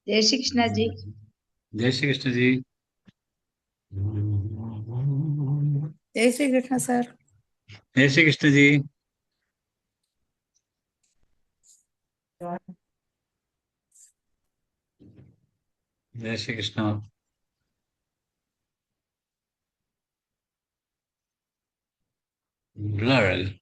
जय श्री कृष्णा जी। जय श्री कृष्ण जी। जय श्री कृष्ण सर। जय श्री कृष्ण जी। जय श्री कृष्ण। ब्लर।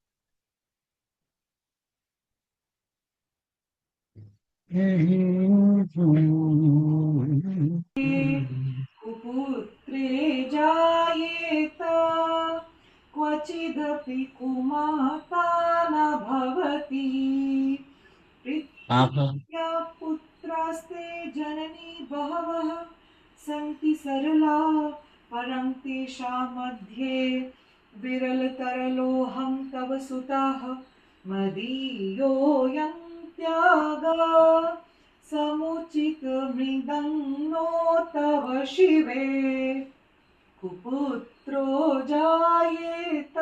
कुपुत्रे जायेत क्वचिदपि कुमाता न भवति। पृथिव्याः पुत्रास्ते जननी बहवः सन्ति सरला परं तेषां मध्ये विरलतरलोऽहं तव सुतः मदीयोऽयं त्यागः समुचितमृदं नो तव शिवे। कुपुत्रो जायेत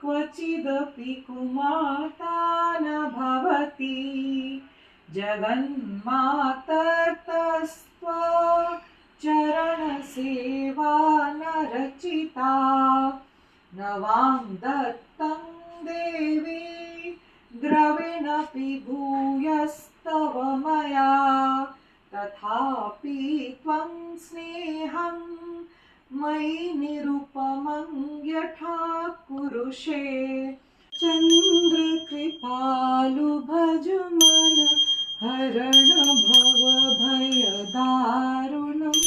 क्वचिदपि कुमाता न भवति। जगन्मातर्तस्त्वा चरणसेवा न रचिता। न वां दत्तं देवी द्रविणपि भूयस्तव मया। तथापि त्वं स्नेहं मयि निरुपमं यथा कुरुषे। चन्द्रकृपालु भज मन हरण भव भयदारुणम्।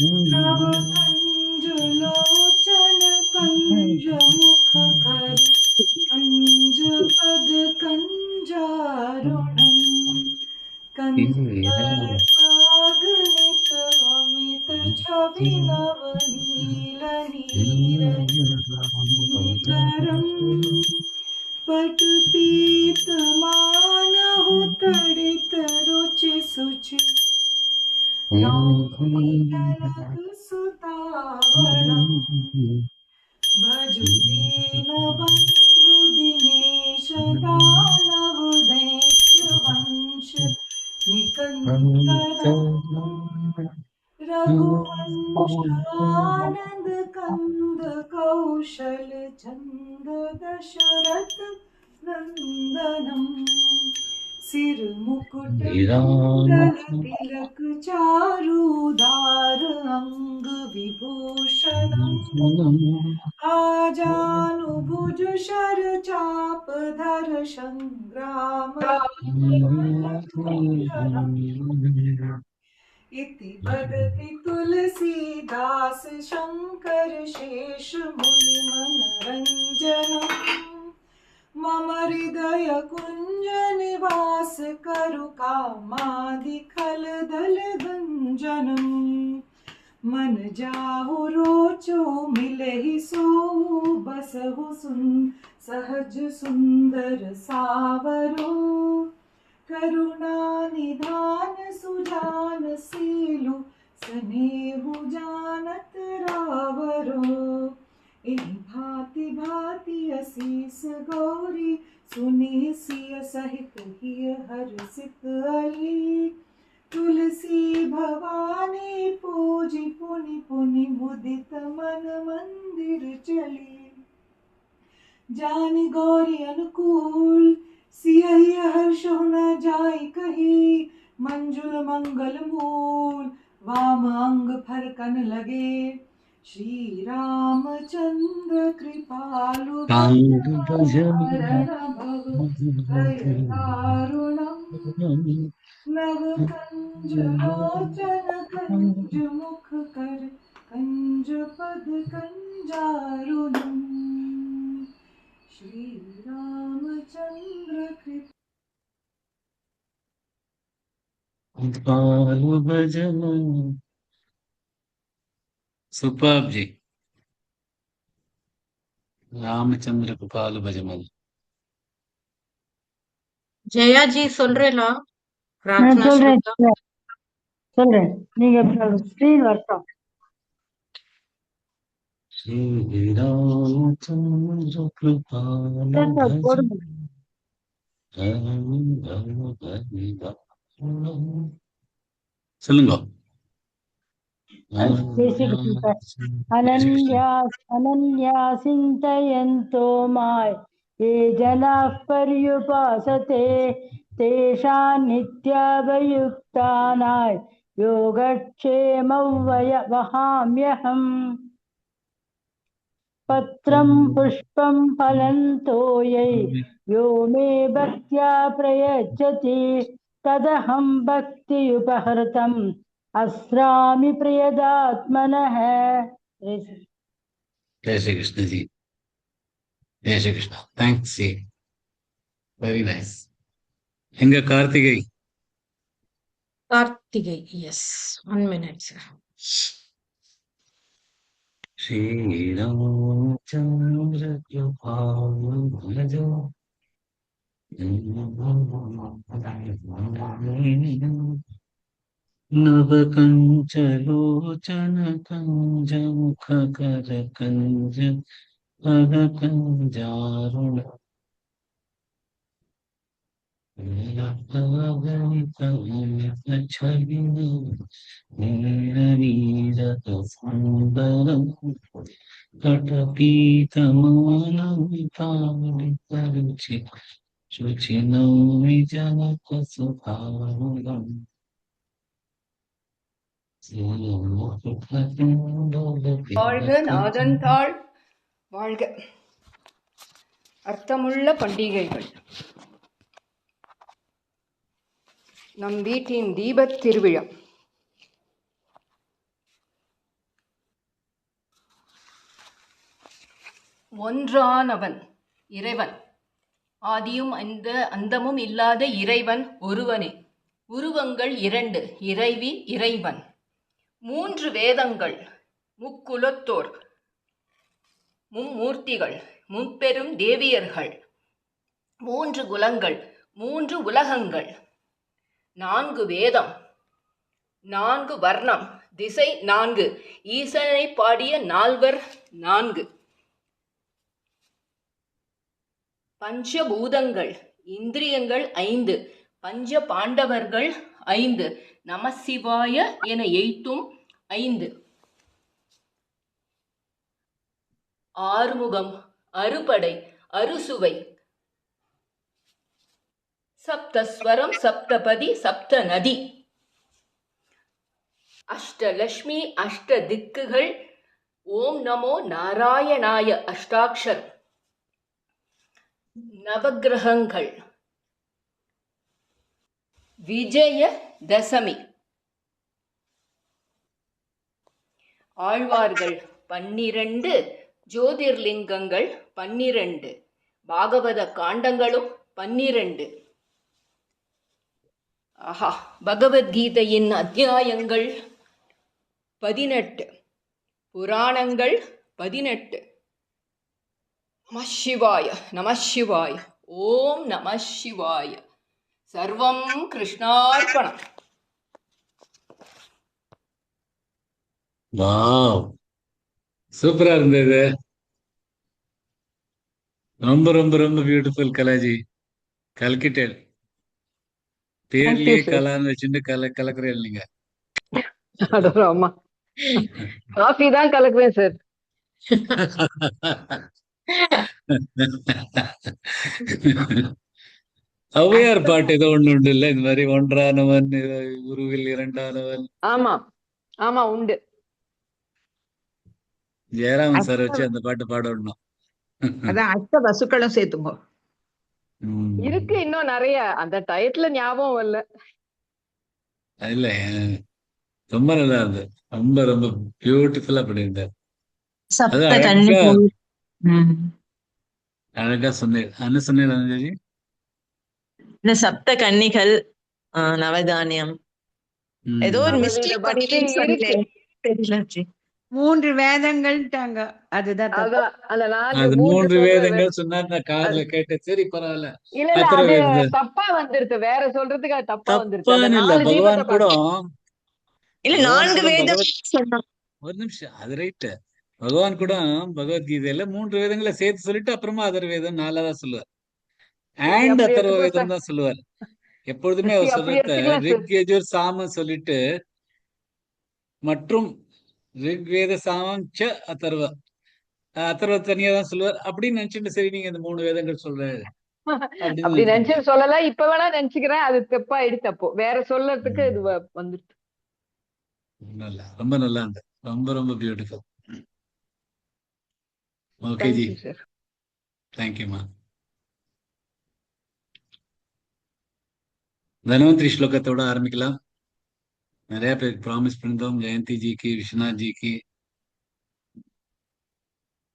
नव कंज लोचन कंज मुख कर कंज पद कंजारुणम्। कंदर्पाग्नित अमित छवि नव नील नीरजम्। पटपीतमानहु तडित रुचि सुचि नौनीतनक सुतावरम्। भजु दीनबन्धु दिनेश दानव दैत्य वंश निकन्दरम्। रघुवंश आनन्द कंद कौशल चंद दशरथ नंदनम्। सिर मुकुट कुंडल तिलक चारुदार अंग विभूषणम्। आजानुभुज शर चाप धर संग्राम इति बदति तुलसीदास शंकर शेष मुनि मनरंजनम्। मम हृदय कुंज निवास करु कामादिखल दल भंजनम्। मन जाहु रोचो मिलहि सोऊ बसहु सहज सुंदर सावरो। करुणा निधान सुजान सीलु स्नेहु जानत रावरो। एहि भांति भांति असीस गौरी सुनि सिय सहित हिय हर्षित अली। तुलसी भवानी पूजी पुनि पुनि मुदित मन मंदिर चली। जानि गौरी अनुकूल सियहि हर्ष न जाय कही। मंजुल मंगल मूल वाम अंग फरकन लगे। श्री रामचंद्र कृपालु भरण भव भय दारुणम्। नव कंज लोचन कंज मुख कर कंज पद कंजारुणम्। श्री रामचंद्र कृपा। कृपालु भजन। सुपर्ब जी। रामचंद्र कृपालु भजमल। ஜெயா ஜி சொல்றேனா? நான் பிரார்த்தனா சொல்றேன் ஸ்லோகா. சொல்றேன். நீங்க ஸ்கிரீன் வரட்டும். श्री रामचंद्र कृपालु போடுங்க. भजमल। சொல்லுங்க. जय श्री कृष्ण सर अनन्या अनन्या चिन्तयन्तो माय ये जनाः पर्युपासते तेषां नित्याभियुक्तानां योगक्षेमं वहाम्यहम् पत्रं पुष्पं फलं तोयै यो मे भक्त्या प्रयच्छति तदहं भक्तियुपहृतम् अस्रामि प्रियदात्मनः। जय श्री कृष्ण जी. जय श्री कृष्ण. Thanks जी. Very nice. எங்க Karthigai? Karthikay. Yes. 1 minute, sir. Shriramchandra कृपालु नवकंचलोचन कंज मुखकर कंज पद कंजारुण कटपीतमानवितालितरुचि शुचिनौमि जनकसुधारुणम् வாழ்க நாதன்தாள் வாழ்க. அர்த்தமுள்ள பண்டிகைகள். நம் வீட்டின் தீபத் திருவிழா. ஒன்றானவன் இறைவன், ஆதியும் அந்தமும் இல்லாத இறைவன் ஒருவனே. உருவங்கள் 2, இறைவி இறைவன். 3 வேதங்கள், முக்குலத்தோர், மும்மூர்த்திகள், முப்பெரும் தேவியர்கள், 3 குலங்கள், 3 உலகங்கள், 4 வேதம், 4 வர்ணம், திசை 4, ஈசனை பாடிய 4 4, பஞ்சபூதங்கள், இந்திரியங்கள் 5, பஞ்ச பாண்டவர்கள் 5, நமசிவாய என எய்த்தும் 5, ஆறுமுகம், அறுபடை, அறுசுவை, சப்தஸ்வரம், சப்தபதி, சப்த நதி, அஷ்டலட்சுமி, அஷ்ட திக்குகள், ஓம் நமோ நாராயணாய அஷ்டாக்ஷர், நவக்கிரகங்கள், விஜய தசமி, ஆழ்வார்கள் 12, ஜோதிர்லிங்கங்கள் 12, பாகவத காண்டங்களும் 12. ஆஹா, பகவத்கீதையின் அத்தியாயங்கள் 18, புராணங்கள் 18. நமசிவாய நமசிவாய, ஓம் நமசிவாய. சர்வம் கிருஷ்ணார்ப்பணம். வாவ், சூப்பரா இருந்தது. ரொம்ப ரொம்ப ரொம்ப பியூட்டிஃபுல் கலாஜி. கல்கிட்டேன் பேர்லயே கலான்னு வச்சுட்டு கலக்குறேன் நீங்க. ஆமா, காஃபி தான் கலக்குவேன் சார். ஔவையார் பாட்டு ஏதோ ஒண்ணு உண்டு இல்ல, இந்த மாதிரி ஒன்றானவன் உருவில் இரண்டானவன். ஆமா ஆமா உண்டு. ஜெயராமன் சார் வச்சு அந்த பாட்டு பாடணும். அதான் அஷ்ட வசுக்களும் சேர்த்துங்க. இருக்கு இன்னும் நிறைய, அந்த டயத்துல ஞாபகம் வரல. இல்ல, ரொம்ப நல்லா இருந்தது. ரொம்ப ரொம்ப பியூட்டிஃபுல்லா பண்ணியிருந்தார். அழகா சொன்னேன். என்ன சொன்னேன் ரஞ்சாஜி? சப்த கன்னிகள், நவதானியம், ஏதோ ஒரு மிஸ்டேக் இருக்கு. தெரியல. 3 வேதங்கள்ட்டாங்க. அதுதான் தப்பு. அந்த அது 3 வேதங்கள் சொன்னா நான் காதுல கேட்டேன். சரி பரவாயில்ல. இல்ல அது தப்பா வந்துருது, வேற சொல்றதுக்கு அது தப்பா வந்துருது. இல்ல, பகவான் கூட இல்ல 4 வேதம் சொன்னாங்க. ஒரு நிமிஷம், அது ரைட். பகவான் கூட பகவத்கீதையில 3 வேதங்களை சேர்த்து சொல்லிட்டு அப்புறமா அதர் வேதம் 4ஆவதா சொல்லுவார். அண்ட் அதர்வ வேதம் தான் சொல்லுவார். எப்பொழுதுமே அவர் அப்படி சொல்றத எடுத்துக்கலாம் சார். ரிக் யஜுர் சாம சொல்லிட்டு மற்றும் ரிக்வேத சாமம் ச அதர்வ அதர்வ தனியா தான் சொல்லுவார் அப்படின்னு நினைச்சிட்டு சரி நீங்க இந்த 3 வேதங்கள் சொல்ற அப்படின்னு அப்படி நினைச்சு நிறுத்திக்கிட்டேன். சொல்லல, இப்ப வேணா நினைச்சுக்கிறேன். அது தப்பா தப்போ வேற சொல்லறதுக்கு இது வந்துட்டு. நல்லா ரொம்ப நல்லா இருந்தது. ரொம்ப ரொம்ப beautiful. Okay ji, thank you sir. தேங்க்யூமா. தன்வந்திரி ஸ்லோகத்தோட ஆரம்பிக்கலாம். நிறைய பேருக்கு ப்ராமிஸ் பண்ணிருந்தோம். ஜெயந்தி ஜிக்கு, விஸ்வநாத் ஜிக்கு,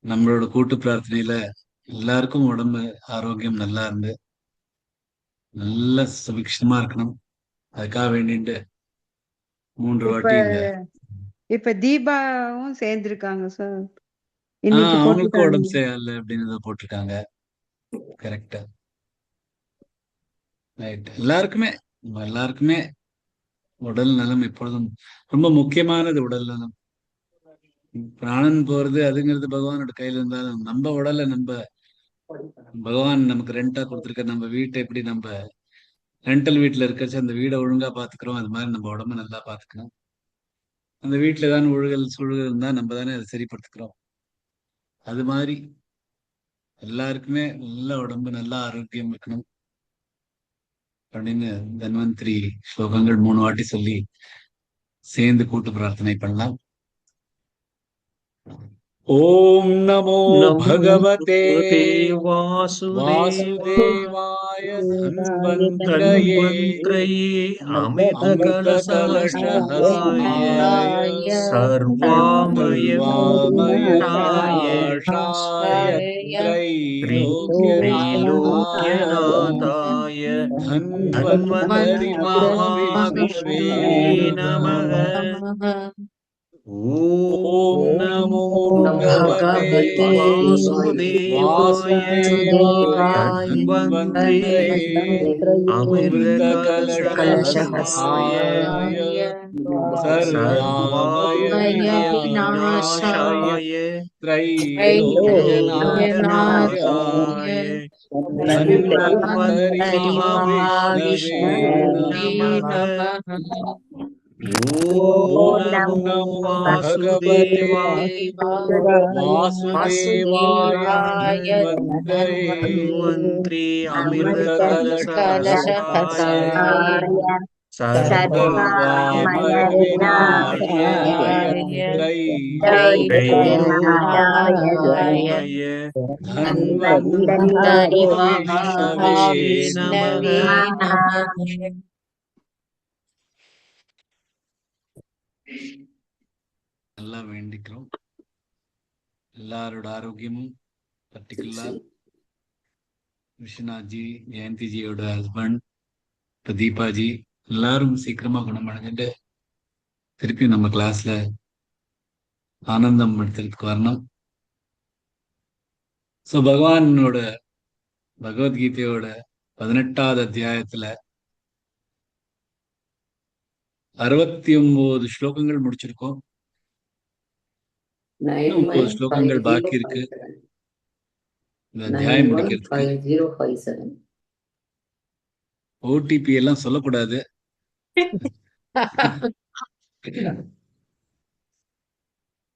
நம்மளோட கூட்டு பிரார்த்தனையில எல்லாருக்கும் உடம்பு ஆரோக்கியம் நல்லா இருந்து நல்ல சுபிக்ஷமா இருக்கணும். அதுக்காக வேண்டிட்டு 3 இப்ப வாட்டி இந்த இப்ப தீபாவும் சேர்ந்திருக்காங்க சார். இன்னைக்கு அவங்களுக்கும் போட்டிருக்காங்க. உடம்பு சரியில்லை அப்படின்னு போட்டிருக்காங்க. கரெக்டா, ரைட். எல்லாருக்குமே உடல் நலம் எப்பொழுதும் ரொம்ப முக்கியமானது. உடல் நலம், பிராணன் போறது அதுங்கிறது பகவானோட கையில இருந்தாலும் நம்ம உடலை பகவான் நமக்கு ரெண்டா கொடுத்துருக்க நம்ம வீட்டை எப்படி நம்ம ரெண்டல் வீட்டுல இருக்கச்சு அந்த வீடை ஒழுங்கா பாத்துக்கிறோம், அது மாதிரி நம்ம உடம்ப நல்லா பாத்துக்கணும். அந்த வீட்டுல ஏதாவது ஒழுகல் சுழுகல் இருந்தா நம்ம தானே அதை சரிப்படுத்திக்கிறோம். அது மாதிரி எல்லாருக்குமே நல்ல உடம்பு நல்ல ஆரோக்கியம் இருக்கணும் அப்படின்னு தன்வந்திரி ஸ்லோகங்கள் 3 வாட்டி சொல்லி சேர்ந்து கூட்டு பிரார்த்தனை பண்ணலாம். ஓம் நமோ பகவதே வாசுதேவாய தன்வந்திரயே அமிர்தகலசஹஸ்தாய சர்வாமய விநாசாய த்ரைலோக்யநாதாய தன்வந்தரி மகாவிஷ்ணவே நமः. ஓம் நமோ பகவதே வாசுதேவாய தன்வந்திரயே அமிர்தகலசஹஸ்தாய சர்வாமய விநாசாய த்ரைலோக்யநாதாய தன்வந்தரி மகாவிஷ்ணவே நமः. ஓம் நமோ பகவதே வாசுதேவாய தன்வந்திரயே அமிர்தகலசஹஸ்தாய சர்வாமய விநாசாய த்ரைலோக்யநாதாய தன்வந்தரி மகாவிஷ்ணவே நமः. நல்லா வேண்டிக்கிறோம். எல்லாரோட ஆரோக்கியமும் பர்டிகுலர் விஸ்வநாத் ஜி, ஜெயந்தி ஜியோட ஹஸ்பண்ட் பிரதீபாஜி எல்லாரும் சீக்கிரமா குணமடைஞ்சிட்டு திருப்பி நம்ம கிளாஸ்ல ஆனந்தம் எடுத்துறதுக்கு வரணும். ஸோ பகவானோட பகவத்கீதையோட 18வது அத்தியாயத்துல 69 ஸ்லோகங்கள் முடிச்சிருக்கோம். 9 ஸ்லோகங்கள் பாக்கி இருக்கு இந்த அத்தியாயம் முடிக்கிறதுக்கு. ஓடிபி எல்லாம் சொல்லக்கூடாது.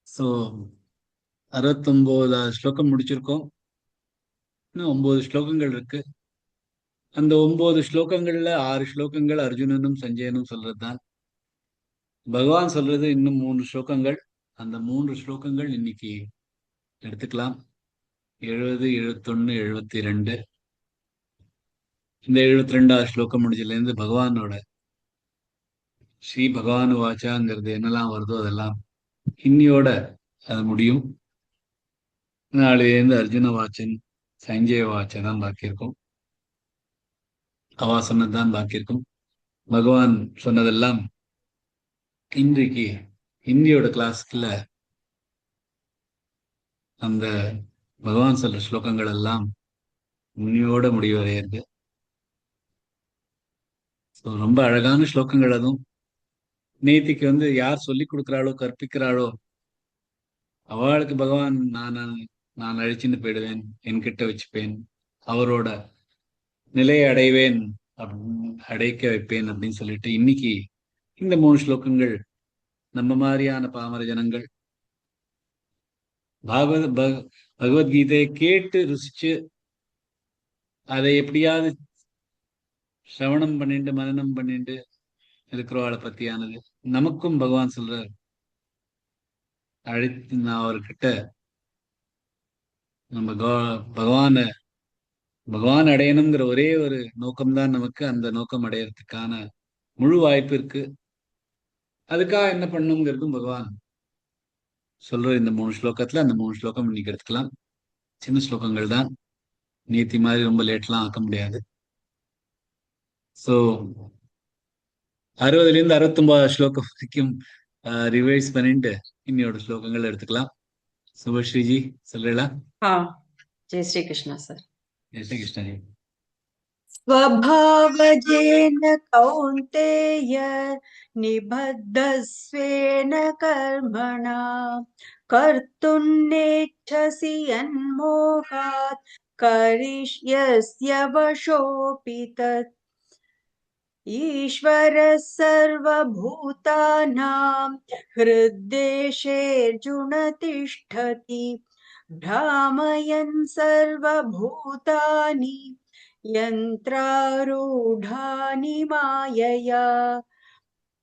ஸோ 69வது ஸ்லோகம் முடிச்சிருக்கோம். இன்னும் 9 ஸ்லோகங்கள் இருக்கு. அந்த 9 ஸ்லோகங்கள்ல 6 ஸ்லோகங்கள் அர்ஜுனனும் சஞ்சயனும் சொல்றதுதான். பகவான் சொல்றது இன்னும் 3 ஸ்லோகங்கள். அந்த 3 ஸ்லோகங்கள் இன்னைக்கு எடுத்துக்கலாம். 70, 71, 72. இந்த 72வது ஸ்லோகம் முடிஞ்சதுல இருந்து பகவானோட ஸ்ரீ பகவான் வாச்சாங்கிறது என்னெல்லாம் வருதோ அதெல்லாம் இன்னியோட அது முடியும். நாளையிலேருந்து அர்ஜுன வாச்சன் சஞ்சய வாச்சன் தான் பாக்கியிருக்கும். அவா சொன்னதுதான் பாக்கியிருக்கும். பகவான் சொன்னதெல்லாம் இன்றைக்கு இந்தியோட கிளாஸ்ல அந்த பகவான் சொல்ற ஸ்லோகங்கள் எல்லாம் முன்னியோட முடிவடையிறது. ஸோ ரொம்ப அழகான ஸ்லோகங்கள். அதுவும் நேத்திக்கு யார் சொல்லி கொடுக்குறாளோ கற்பிக்கிறாளோ அவளுக்கு பகவான் நான் அழிச்சுன்னு போயிடுவேன், என்கிட்ட வச்சுப்பேன், அவரோட நிலையை அடைவேன் அடைக்க வைப்பேன் அப்படின்னு சொல்லிட்டு இன்னைக்கு இந்த 3 ஸ்லோகங்கள் நம்ம மாதிரியான பாமர ஜனங்கள் பகவத்கீதையை கேட்டு ருசிச்சு அதை எப்படியாவது சிரவணம் பண்ணிட்டு மனனம் பண்ணிட்டு இருக்கிறவாளை பத்தியானது நமக்கும் பகவான் சொல்றார். அழைத்து நான் அவர்கிட்ட நம்ம பகவான் அடையணுங்கிற ஒரே ஒரு நோக்கம்தான் நமக்கு. அந்த நோக்கம் அடையறதுக்கான முழு வாய்ப்பு இருக்கு. அதுக்காக என்ன பண்ணுங்கிறதும் பகவான் சொல்ற இந்த 3 ஸ்லோகத்துல. அந்த 3 ஸ்லோகம் இன்னைக்கு எடுத்துக்கலாம். சின்ன ஸ்லோகங்கள் தான், நேத்தி மாதிரி ரொம்ப லேட்லாம் ஆக்க முடியாது. ஸோ 60லேருந்து 69 ஸ்லோகம் வரைக்கும் ரிவைஸ் பண்ணிட்டு இன்னையோட ஸ்லோகங்கள் எடுத்துக்கலாம். சுபஸ்ரீஜி சொல்றீங்களா? जय श्री कृष्ण सर. जय श्री कृष्ण जी. स्वभावजेन कौन्तेय निबद्धस्वेन कर्मणा कर्तुं नेच्छसि यन्मोहात् करिष्यस्य वशोऽपि तत्. ईश्वरः सर्वभूतानां हृद्देशेऽर्जुन तिष्ठति भ्रामयन् सर्वभूतानि यन्त्रारूढानि मायया.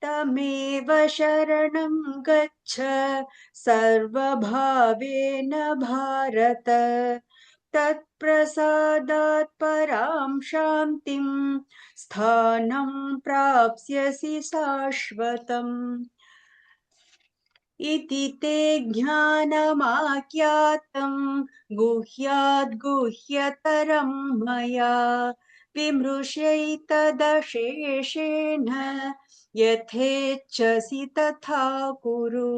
तमेव शरणं गच्छ सर्वभावेन भारत. तत्प्रसादात् परां शान्तिं स्थानं प्राप्स्यसि शाश्वतम्. इति ते ज्ञानमाख्यातं गुह्याद् गुह्यतरं मया विमृशैतदशेषेण यथेच्छसि तथा कुरु.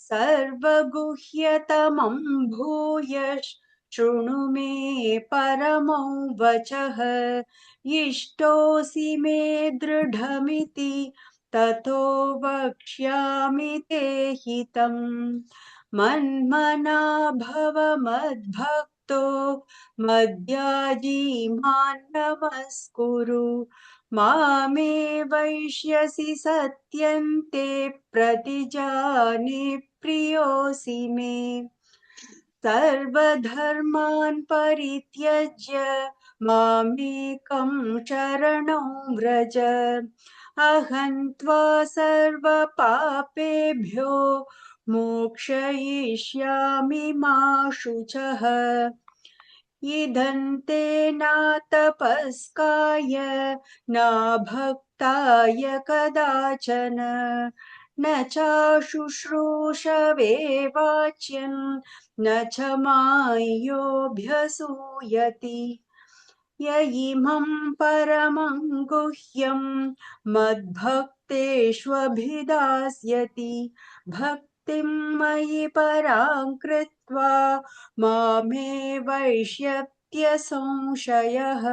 सर्वगुह्यतमं भूयः शृणु मे परमौ वचः. इष्टोऽसि मे दृढमिति ततो वक्ष्यामि ते हितम्. मन्मना भव मद्भक्तो मद्याजी मां नमस्कुरु. मामे वैष्यसि सत्यन्ते प्रतिजाने प्रियोऽसि मे. सर्वधर्मान् परित्यज्य मामेकं शरणं व्रज. अहं त्वा सर्वपापेभ्यो मोक्षयिष्यामि मा शुचः. इदं ते न तपस्काय न भक्ताय कदाचन न चाशुश्रूषवे वाच्यं न च मायोऽभ्यसूयति. य इमं परमं गुह्यं मद्भक्तेष्वभिधास्यति भक्तिं मयि परां कृत्वा मामे वैष्यत्य संशयः.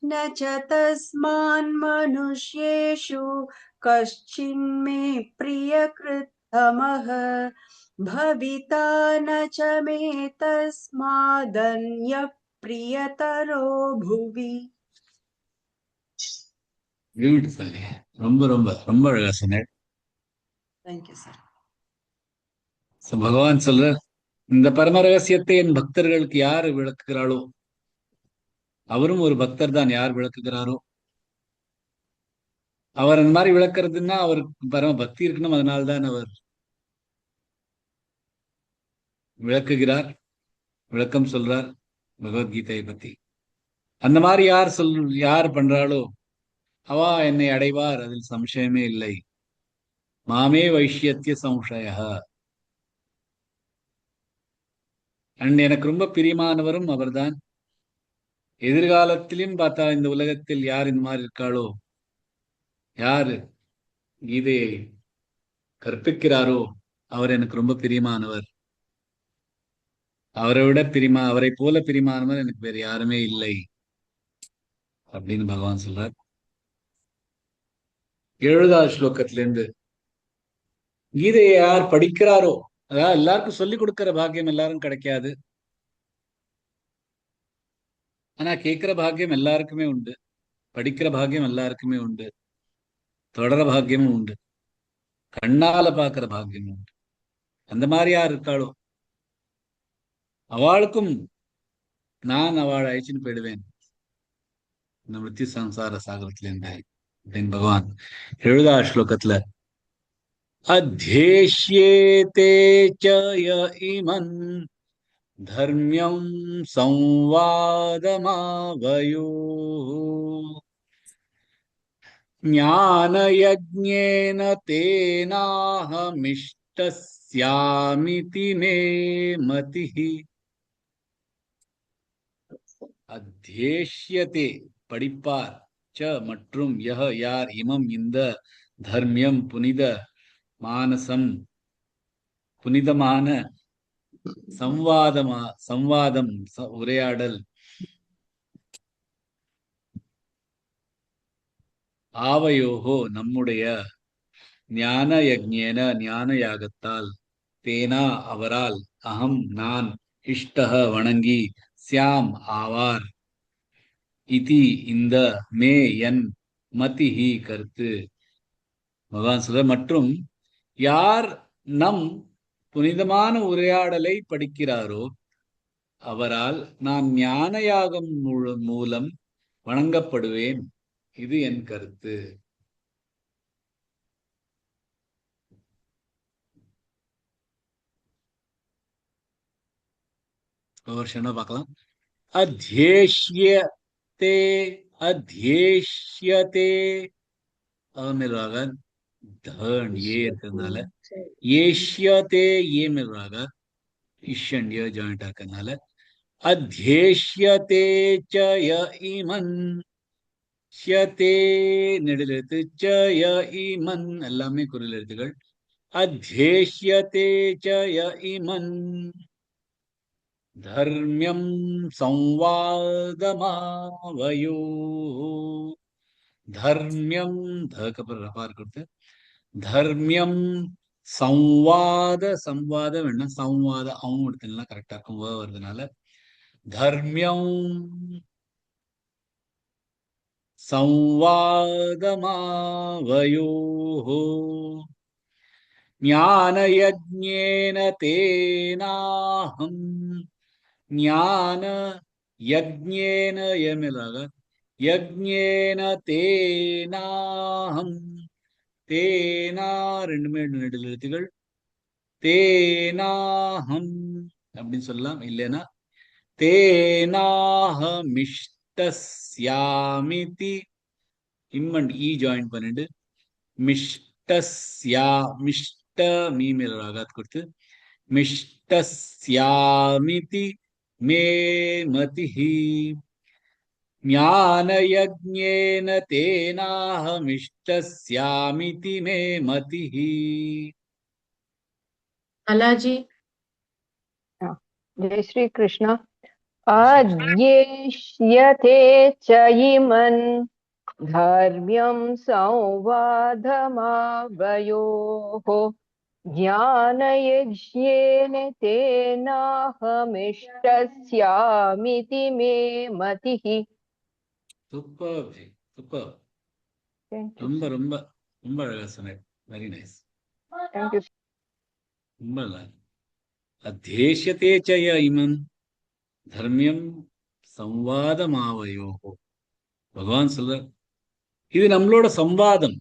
न च तस्मान्मनुष्येषु कश्चिन्मे प्रियकृत्तमः भविता न च मे तस्मादन्यः प्रियतरो भुवि. பியூட்டிஃபுல். ரொம்ப ரொம்ப ரொம்ப அழகா சொன்னேன். Thank you, sir. பகவான் சொல்ற இந்த பரம ரகசியத்தை என் பக்தர்களுக்கு யார் விளக்குகிறாளோ, அவரும் ஒரு பக்தர் தான். யார் விளக்குகிறாரோ அவர் அந்த மாதிரி விளக்குறதுன்னா அவருக்கு பரம பக்தி இருக்கணும். அதனால்தான் அவர் விளக்குகிறார், விளக்கம் சொல்றார் பகவத்கீதையை பத்தி. அந்த மாதிரி யார் பண்றாளோ அவா என்னை அடைவார், அதில் சம்சயமே இல்லை. மாமே வைஷ்யத்திய சம்சய. அண்ட் எனக்கு ரொம்ப பிரியமானவரும் அவர்தான். எதிர்காலத்திலும் பார்த்தா இந்த உலகத்தில் யார் இந்த மாதிரி இருக்காளோ, யாரு கீதையை கற்பிக்கிறாரோ அவர் எனக்கு ரொம்ப பிரியமானவர். அவரை போல பிரியமானவர் எனக்கு வேற யாருமே இல்லை அப்படின்னு பகவான் சொல்றார். 70வது ஸ்லோகத்திலிருந்து கீதையை யார் படிக்கிறாரோ, அதாவது எல்லாருக்கும் சொல்லிக் கொடுக்கிற பாக்கியம் எல்லாரும் கிடைக்காது, ஆனா கேட்கிற பாக்கியம் எல்லாருக்குமே உண்டு. படிக்கிற பாக்கியம் எல்லாருக்குமே உண்டு, தொடர பாக்கியமும் உண்டு, கண்ணால பாக்குற பாக்கியமும் உண்டு. அந்த மாதிரி யார் இருக்காளோ அவளுக்கும் நான் அவளை அழைச்சின்னு போயிடுவேன் இந்த மிருத்யு சம்சார சாகரத்துல இருந்து அப்படின்னு பகவான் 70வது ஸ்லோகத்துல அத்யேஷ்யேதே ச ய இமன் தர்மியம் சம்வாதமாவயோः ஞானயஜ்ஞேன தேனாஹமிஷ்டஸ்யாமிதி மே மதிஹ. அத்யேஷ்யதே படிப்பார், ச மற்றும், யஹ யார், இமம் இந்த, தர்மியம் புனித, மானசம் புனிதமான, சம்வாதம் உரையாடல், ஆவயோகோ நம்முடைய, ஞான யஜ்ஞேன ஞான யாகத்தால், தேனா அவரால், அகம் நான், இஷ்டஹ வணங்கி, சியாம் ஆவார், இதி இந்த, மே என், மதிஹி கருத்து. பகவான் சொல்ற மற்றும் யார் நம் புனிதமான உரையாடலை படிக்கிறாரோ அவரால் நான் ஞான யாகம் மூலம் வணங்கப்படுவேன், இது என் கருத்து. வருஷம் பார்க்கலாம். அத்யேஷ்யதே அத்யேஷ்யதே மிருவாக தன் ஏ இருக்கிறதுனால, ஏஷ்யதே ஏ மிருவாக இஷன் ஏ ஜாயிண்ட் இருக்கிறதுனால, அத்யேஷ்யதே ச ய இமன், ஷ்யதே நெடுலெழுத்து, ச ய இமன் எல்லாமே குரில் எழுத்துகள். அத்யேஷ்யதே ச ய இமன் தர்மியம் சம்வாதமாவயோः. தர்மியம் தகப்பர் ரபார் கொடுத்து தர்மியம் சம்வாதம் என்ன சம்வாத அவங்க எடுத்தீங்கன்னா கரெக்டா இருக்கும் வருதுனால தர்மியம் சம்வாதமாவயோः ஞானயஜ்ஞேன தேனாஹம். ஞான யஜ்ஞேன எமிலாக யஜ்ஞேன தேனாஹம். தேனா ரெண்டுமே நெடுல் எழுத்துகள். தேனாஹம் அப்படின்னு சொல்லலாம், இல்லைன்னா தேனாஹமிஷ்டஸ்யாமிதி இம்மண்ட் ஈ ஜாயின் பண்ணிட்டு மிஷ்டஸ்யா மிஷ்ட மீமில் ராகாத் கொடுத்து மிஷ்டஸ்யாமிதி மே மதிஹி. ஞானயஜ்ஞேன தேனாஹமிஷ்டஸ்யாமிதி மே மதிஹி. Alaji, जय श्री कृष्ण. अद्येष्यते च इमन् धर्म्यं संवादमावयोः ज्ञानयज्ञेन तेनाहमिष्टस्यामिति मे मतिः. Super super, Thank you. ரொம்ப ரொம்ப ரொம்ப அழகா சொன்னேன். Very nice, Thank you. ரொம்ப நல்லா. அத்யேஷ்யதே ச ய இமன் தர்மியம் சம்வாதமாவயோஹோ. பகவான் சொல்ற இது நம்மளோட சம்வாதம்.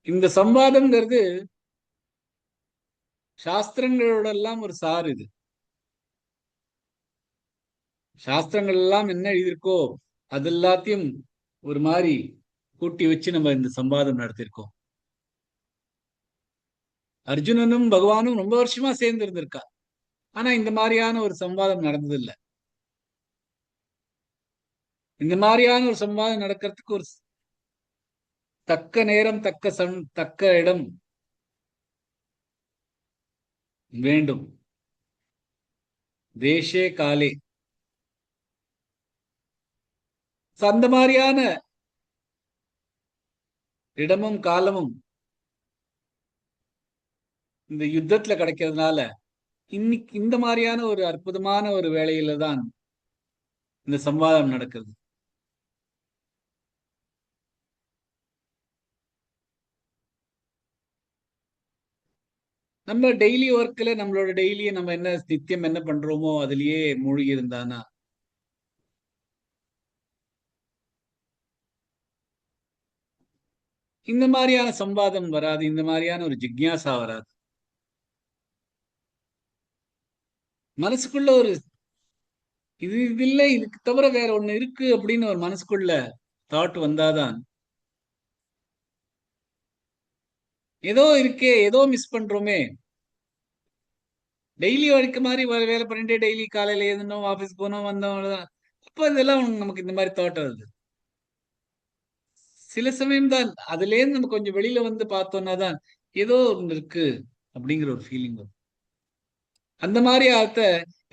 இந்த சம்வாதம்ங்கிறது சாஸ்திரங்களோட எல்லாம் ஒரு சார். இது சாஸ்திரங்கள் எல்லாம் என்ன எழுதியிருக்கோ அது எல்லாத்தையும் ஒரு மாதிரி கூட்டி வச்சு நம்ம இந்த சம்வாதம் நடத்திருக்கோம். அர்ஜுனனும் பகவானும் ரொம்ப வருஷமா சேர்ந்து இருந்திருக்கா, ஆனா இந்த மாதிரியான ஒரு சம்வாதம் நடந்ததில்லை. இந்த மாதிரியான ஒரு சம்வாதம் நடக்கிறதுக்கு ஒரு தக்க நேரம், தக்க இடம் வேண்டும். தேசே காலே. அந்த மாதிரியான இடமும் காலமும் இந்த யுத்தத்துல கிடைக்கிறதுனால இன்னைக்கு இந்த மாதிரியான ஒரு அற்புதமான ஒரு வேளையில தான் இந்த சம்வாதம் நடக்கிறது. நம்ம டெய்லி ஒர்க்ல நம்மளோட டெய்லியை நம்ம என்ன நித்தியம் என்ன பண்றோமோ அதுலயே மூழ்கி இருந்தானா இந்த மாதிரியான சம்வாதம் வராது, இந்த மாதிரியான ஒரு ஜிக்ஞாசா வராது. மனசுக்குள்ள ஒரு இது இல்ல, இதுக்கு தவிர வேற ஒண்ணு இருக்கு அப்படின்னு ஒரு மனசுக்குள்ள தாட் வந்தாதான் ஏதோ இருக்கே, ஏதோ மிஸ் பண்றோமே. டெய்லி வழக்க மாதிரி வேலை பண்ணிட்டு டெய்லி காலையில எழுந்தோம், ஆபீஸ் போனோம், வந்தோம், அவ்வளவுதான். அப்ப இதெல்லாம் நமக்கு இந்த மாதிரி தாட் வருது. சில சமயம் தான் அதுல இருந்து நம்ம கொஞ்சம் வெளியில வந்து பார்த்தோம்னா தான் ஏதோ ஒண்ணு இருக்கு அப்படிங்கிற ஒரு ஃபீலிங் வரும். அந்த மாதிரி ஆத்த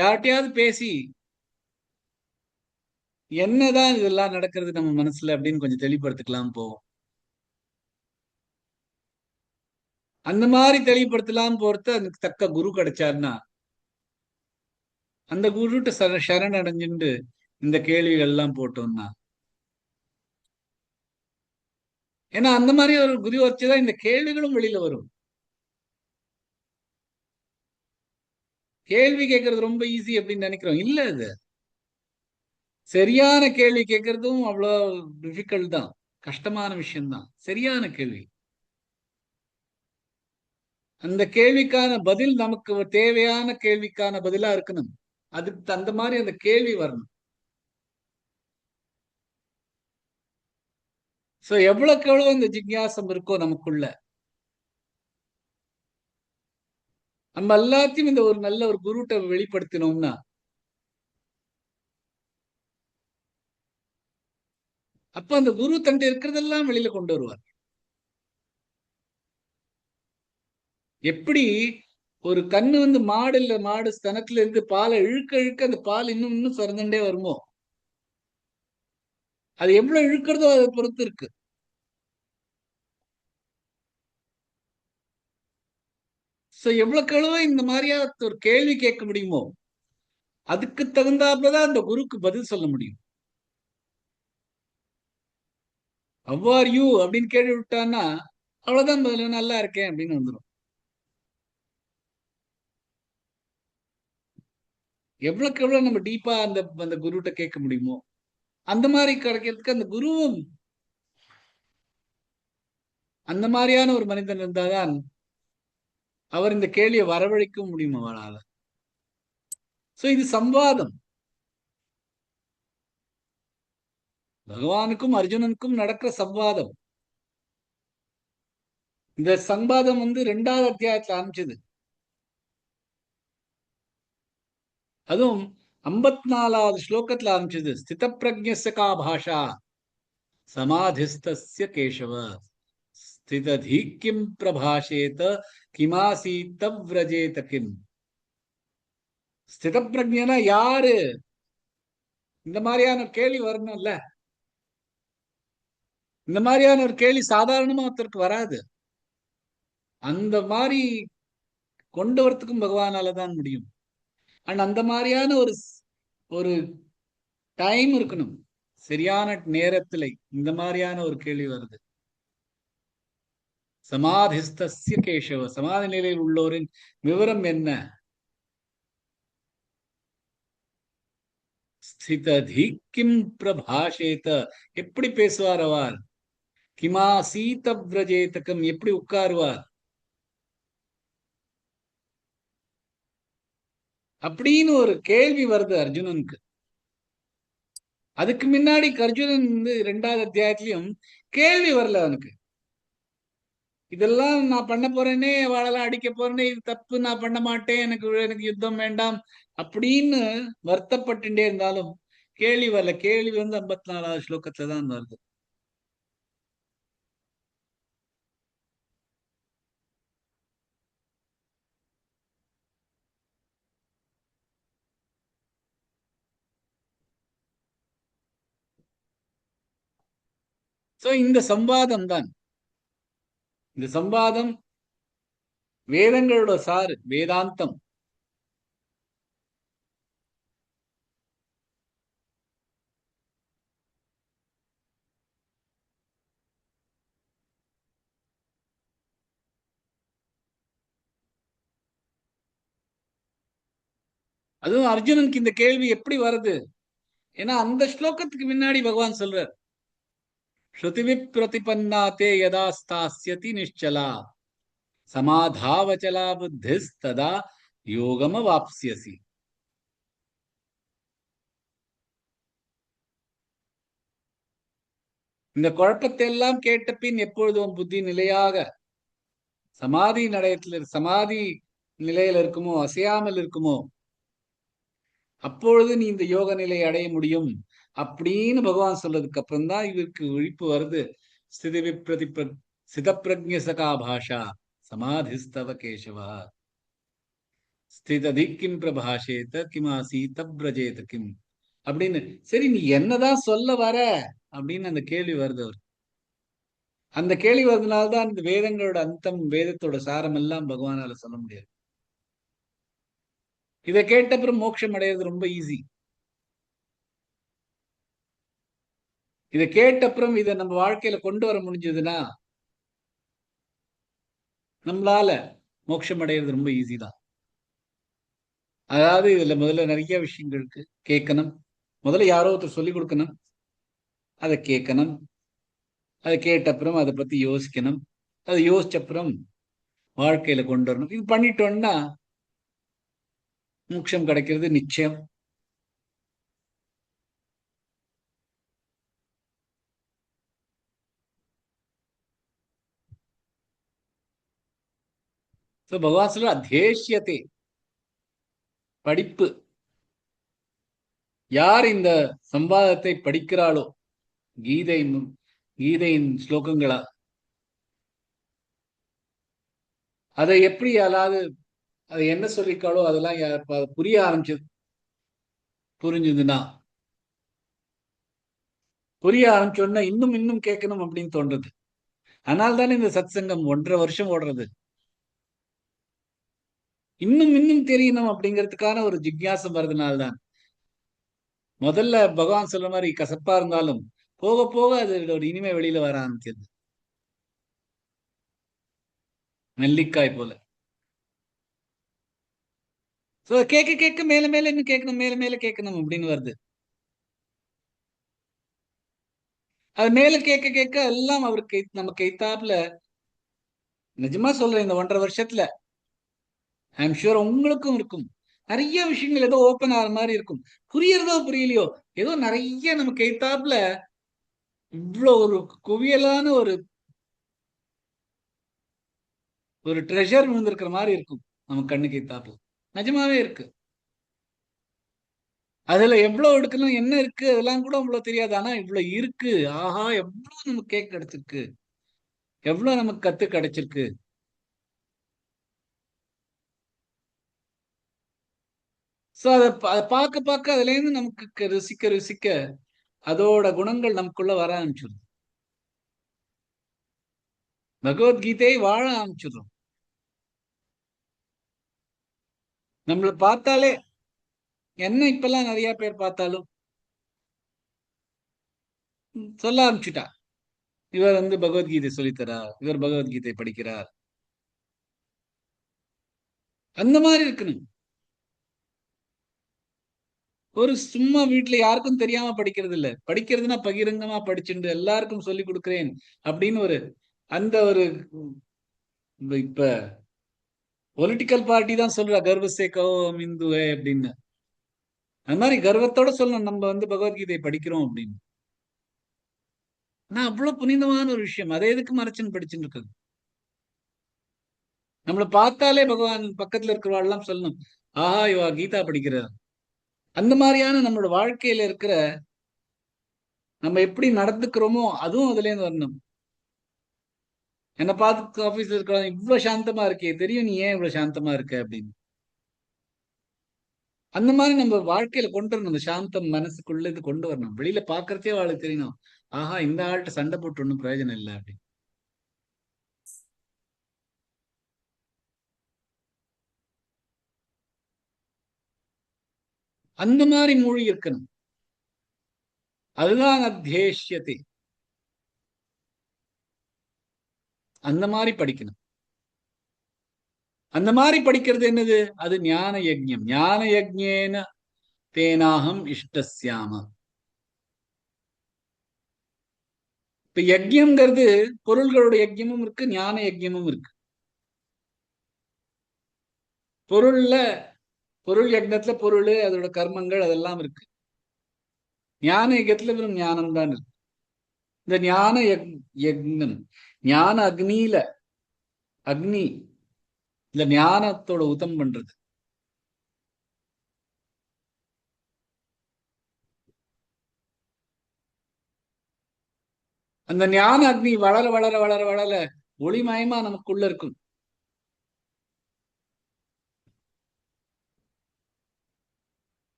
யார்கிட்டயாவது பேசி என்னதான் இதெல்லாம் நடக்கிறது நம்ம மனசுல அப்படின்னு கொஞ்சம் தெளிவுபடுத்திக்கலாம் போவோம். அந்த மாதிரி தெளிவுபடுத்தலாம் போறது அதுக்கு தக்க குரு கிடைச்சாருன்னா அந்த குருட்ட சரண் அடைஞ்சுட்டு இந்த கேள்விகள் எல்லாம் போட்டோம்னா, ஏன்னா அந்த மாதிரி ஒரு குரு வச்சுதான் இந்த கேள்விகளும் வெளியில வரும். கேள்வி கேட்கறது ரொம்ப ஈஸி அப்படின்னு நினைக்கிறோம். இல்ல, அது சரியான கேள்வி கேட்கறதும் அவ்வளவு டிஃபிகல்ட் தான், கஷ்டமான விஷயம்தான். சரியான கேள்வி, அந்த கேள்விக்கான பதில் நமக்கு தேவையான கேள்விக்கான பதிலா இருக்கணும். அதுக்கு அந்த மாதிரி அந்த கேள்வி வரணும். சோ எவ்வளவுக்கு எவ்வளவு இந்த ஜிக்ஞாசம் இருக்கோ நமக்குள்ள, நம்ம எல்லாத்தையும் இந்த ஒரு நல்ல ஒரு குருட்ட வெளிப்படுத்தினோம்னா அப்ப அந்த குரு தன்ட்டு இருக்கிறதெல்லாம் வெளியில கொண்டு வருவார். எப்படி ஒரு கண்ணு வந்து மாடு இல்ல, மாடு ஸ்தனத்துல இருந்து பாலை இழுக்க இழுக்க அந்த பால் இன்னும் இன்னும் சுரந்துட்டே வருமோ, அது எவ்வளவு இழுக்கிறதோ அதை பொறுத்து இருக்கு. சோ எவ்வளவுக்கு எவ்வளவு இந்த மாதிரியா ஒரு கேள்வி கேட்க முடியுமோ அதுக்கு தகுந்தாப்புலதான் அந்த குருக்கு பதில் சொல்ல முடியும். அவ்வார் யூ அப்படின்னு கேள்வி விட்டான்னா அவ்வளவுதான் பதில், நல்லா இருக்கேன் அப்படின்னு வந்துடும். எவ்வளவுக்கு எவ்வளவு நம்ம டீப்பா அந்த அந்த குருட்ட கேட்க முடியுமோ அந்த மாதிரி கிடைக்கிறதுக்கு அந்த குருவும் அந்த மாதிரியான ஒரு மனிதன் இருந்தாதான் அவர் இந்த கேள்வியை வரவழைக்க முடியும் அவனால. சோ இது சம்வாதம். பகவானுக்கும் அர்ஜுனனுக்கும் நடக்கிற சம்வாதம். இந்த சம்வாதம் வந்து 2வது அத்தியாயத்துல ஆரம்பிச்சது. அதுவும் 54வது ஸ்லோகத்துல ஆரம்பிச்சது. ஸ்தித பிரஜ்ஞஸ்ய கா பாஷா சமாதிஸ்தஸ்ய கேசவ ஸ்திததி கிம் பிரபாஷேத கிமாசீத விரஜேத கிம். ஸ்தித பிரஜ்ஞனா யாரு? இந்த மாதிரியான கேள்வி வரணும்ல. இந்த மாதிரியான ஒரு கேள்வி சாதாரணமா ஒருத்தருக்கு வராது. அந்த மாதிரி கொண்டு வரத்துக்கும் பகவானால தான் முடியும். அண்ட் அந்த மாதிரியான ஒரு ஒரு டைம் இருக்கணும், சரியான நேரத்துல இந்த மாதிரியான ஒரு கேள்வி வருது. சமாதிஸ்தஸ்ய கேசவ, சமாதி நிலையில் உள்ளோரின் விவரம் என்ன? ஸ்திததி கிம் பிரபாஷேத, எப்படி பேசுவார் அவர்? கிமா சீத விரஜேதகம், எப்படி உட்காருவார் அப்படின்னு ஒரு கேள்வி வருது அர்ஜுனனுக்கு. அதுக்கு முன்னாடி அர்ஜுனன் வந்து 2வது அத்தியாயத்திலையும் கேள்வி வரல அவனுக்கு. இதெல்லாம் நான் பண்ண போறேனே, வாழலாம் அடிக்க போறேனே, இது தப்பு, நான் பண்ண மாட்டேன், எனக்கு எனக்கு யுத்தம் வேண்டாம் அப்படின்னு வருத்தப்பட்டுட்டே இருந்தாலும் கேள்வி வரல. கேள்வி வந்து 54வது ஸ்லோகத்துல தான் வருது. சோ இந்த சம்வாதம் தான், இந்த சம்வாதம் வேதங்களோட சாறு, வேதாந்தம். அதுவும் அர்ஜுனனுக்கு இந்த கேள்வி எப்படி வருது? ஏன்னா அந்த ஸ்லோகத்துக்கு முன்னாடி பகவான் சொல்றார், ஸ்ருதிவி பிரதிபன்னாதே யதா ஸ்தாஸ்யதி நிಶ್ಚலா சமாதாவச்சலா புத்திஸ் ததா யோகம வாப்ஸ்யசி. இந்த குழப்பத்தை எல்லாம் கேட்ட பின் எப்பொழுதும் புத்தி நிலையாக சமாதி நிலையில இருக்குமோ, அசையாமல் இருக்குமோ, அப்பொழுது நீ இந்த யோக நிலையை அடைய முடியும் அப்படின்னு பகவான் சொல்றதுக்கு அப்புறம் தான் இவருக்கு விழிப்பு வருது. ஸ்திதி பிரதிப சிதப்பிரஜ்ஞ சகா பாஷா சமாதிஸ்தவ கேசவா ஸ்திததி கிம் பிரபாஷேத கிமாசி தப்ரஜேத கிம் அப்படின்னு. சரி, நீ என்னதான் சொல்ல வர அப்படின்னு அந்த கேள்வி வருது அவர். அந்த கேள்வி வருதுனால்தான் இந்த வேதங்களோட அந்தம், வேதத்தோட சாரம் எல்லாம் பகவானால சொல்ல முடியாது. இதை கேட்ட அப்புறம் மோட்சம் அடையிறது ரொம்ப ஈஸி. இதை கேட்ட அப்புறம் இதை நம்ம வாழ்க்கையில கொண்டு வர முடிஞ்சதுன்னா நம்மளால மோட்சம் அடையிறது ரொம்ப ஈஸி தான். அதாவது இதுல முதல்ல நிறைய விஷயங்கள் இருக்கு. கேட்கணும், முதல்ல யாரோ ஒருத்தர் சொல்லிக் கொடுக்கணும், அதை கேட்கணும், அதை கேட்ட அப்புறம் அதை பத்தி யோசிக்கணும், அதை யோசிச்ச அப்புறம் வாழ்க்கையில கொண்டு வரணும். இது பண்ணிட்டோம்னா மோட்சம் கிடைக்கிறது நிச்சயம். பகவான் சொல்ற அத்தியேஷ்யத்தை, படிப்பு. யார் இந்த சம்வாதத்தை படிக்கிறாளோ, கீதையின் ஸ்லோகங்களா, அதை எப்படி, அதாவது அதை என்ன சொல்லிருக்காளோ அதெல்லாம் புரிஞ்சதுன்னா, புரிய ஆரம்பிச்சோன்னா இன்னும் இன்னும் கேட்கணும் அப்படின்னு தோன்றது. அதனால தானே இந்த சத் சங்கம் 1.5 வருஷம் ஓடுறது. இன்னும் இன்னும் தெரியணும் அப்படிங்கிறதுக்கான ஒரு ஜிக்யாசம் வர்றதுனால்தான். முதல்ல பகவான் சொல்ற மாதிரி கசப்பா இருந்தாலும் போக போக அது ஒரு இனிமே வெளியில வர ஆரம்பிச்சது, நெல்லிக்காய் போல. கேட்க கேட்க மேல மேல இன்னும் கேட்கணும், மேல மேல கேட்கணும் அப்படின்னு வருது. அது மேல கேட்க கேட்க எல்லாம் அவருக்கு நம்ம கைத்தாப்புல. நிஜமா சொல்றேன், இந்த 1.5 வருஷத்துல ஐம் ஷூர் உங்களுக்கும் இருக்கும் நிறைய விஷயங்கள் ஏதோ ஓப்பன் ஆகிற மாதிரி இருக்கும். புரியறதோ புரியலையோ, ஏதோ நிறைய நம்ம கைத்தாப்புல இவ்வளவு ஒரு குவியலான ஒரு ட்ரெஷர் விழுந்திருக்கிற மாதிரி இருக்கும் நம்ம கண்ணு கைத்தாப்புல. நிஜமாவே இருக்கு. அதுல எவ்வளவு எடுக்கணும், என்ன இருக்கு, அதெல்லாம் கூட அவ்வளவு தெரியாது. ஆனா இவ்வளவு இருக்கு. ஆஹா, எவ்வளவு நமக்கு கேட்க கிடைச்சிருக்கு, எவ்வளவு நமக்கு கத்து கிடைச்சிருக்கு. சோ அதை பார்க்க பார்க்க அதுல இருந்து நமக்கு ருசிக்க ருசிக்க அதோட குணங்கள் நமக்குள்ள வர ஆரம்பிச்சிடும். பகவத்கீதையை வாழ ஆரம்பிச்சிடும். நம்மளை பார்த்தாலே, என்ன இப்பெல்லாம் நிறைய பேர் பார்த்தாலும் சொல்ல ஆரம்பிச்சுட்டா, இவர் பகவத்கீதை சொல்லித்தரார், இவர் பகவத்கீதை படிக்கிறார். அந்த மாதிரி இருக்கணும். ஒரு சும்மா வீட்டுல யாருக்கும் தெரியாம படிக்கிறது இல்ல, படிக்கிறதுனா பகிரங்கமா படிச்சுட்டு எல்லாருக்கும் சொல்லி கொடுக்கிறேன் அப்படின்னு அந்த இப்ப பொலிட்டிக்கல் பார்ட்டி தான் சொல்றா கர்வசே கவம் இந்துவே அப்படின்னு. அந்த மாதிரி கர்வத்தோட சொல்லணும் நம்ம பகவத்கீதை படிக்கிறோம் அப்படின்னு. ஆனா அவ்வளவு புனிதமான ஒரு விஷயம், அதை எதுக்கு மறைச்சுன்னு படிச்சுட்டு இருக்குது? நம்மளை பார்த்தாலே பகவான் பக்கத்துல இருக்கிறவாள்லாம் சொல்லணும், ஆஹா இவா கீதா படிக்கிறார். அந்த மாதிரியான நம்மளோட வாழ்க்கையில இருக்கிற நம்ம எப்படி நடந்துக்கிறோமோ அதுவும் அதுல இருந்து வரணும். என்னை பார்த்து ஆபீஸ்ல இருக்கிற இவ்வளவு சாந்தமா இருக்கே, தெரியும் நீ ஏன் இவ்வளவு சாந்தமா இருக்க அப்படின்னு. அந்த மாதிரி நம்ம வாழ்க்கையில கொண்டு வரணும். அந்த சாந்தம் மனசுக்குள்ள இது கொண்டு வரணும். வெளியில பாக்குறதே அவளுக்கு தெரியணும், ஆஹா இந்த ஆள்கிட்ட சண்டை போட்டு ஒன்றும் பிரயோஜனம் இல்லை அப்படின்னு. அந்த மாதிரி மொழி இருக்கணும். அதுதான் அத்தியேஷ்யத்தை. அந்த மாதிரி படிக்கணும். அந்த மாதிரி படிக்கிறது என்னது? அது ஞான யஜ்ஞம். ஞான யஜ்ஞேன தேனாகம் இஷ்டஸ்யாம. இப்ப யஜ்யம்ங்கிறது பொருள்களோட யஜ்யமும் இருக்கு, ஞான யஜ்யமும் இருக்கு. பொருள் யஜ்னத்துல பொருள், அதோட கர்மங்கள் அதெல்லாம் இருக்கு. ஞான யஜ்யத்துல வெறும் ஞானம் தான் இருக்கு. இந்த ஞான யஜ்னம், ஞான அக்னி இந்த ஞானத்தோட உதம் பண்றது. அந்த ஞான அக்னி வளர வளர வளர வளர ஒளிமயமா நமக்குள்ள இருக்கும்.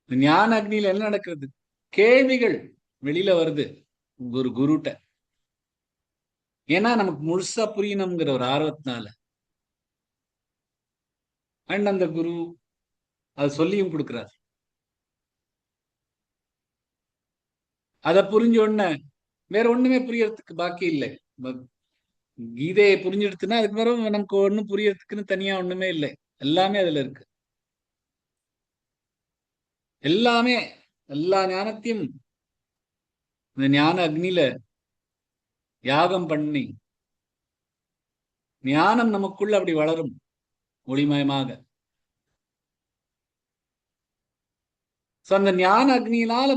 ஞான அக்னியில என்ன நடக்கிறது? கேள்விகள் வெளியில வருது ஒரு குருட்ட. ஏன்னா நமக்கு முழுசா புரியணுங்கிற ஒரு ஆர்வத்தினால. அண்ட் அந்த குரு அது சொல்லியும் கொடுக்கிறார். அதை புரிஞ்ச உடனே வேற ஒண்ணுமே புரியறதுக்கு பாக்கி இல்லை. கீதையை புரிஞ்சுடுத்துன்னா அதுக்கு பிறகு நமக்கு ஒண்ணும் புரியறதுக்குன்னு தனியா ஒண்ணுமே இல்லை. எல்லாமே அதுல இருக்கு. எல்லாமே எல்லா ஞானத்தையும் இந்த ஞான அக்னியில யாகம் பண்ணி ஞானம் நமக்குள்ள அப்படி வளரும் ஒளிமயமாக. அந்த ஞான அக்னியினால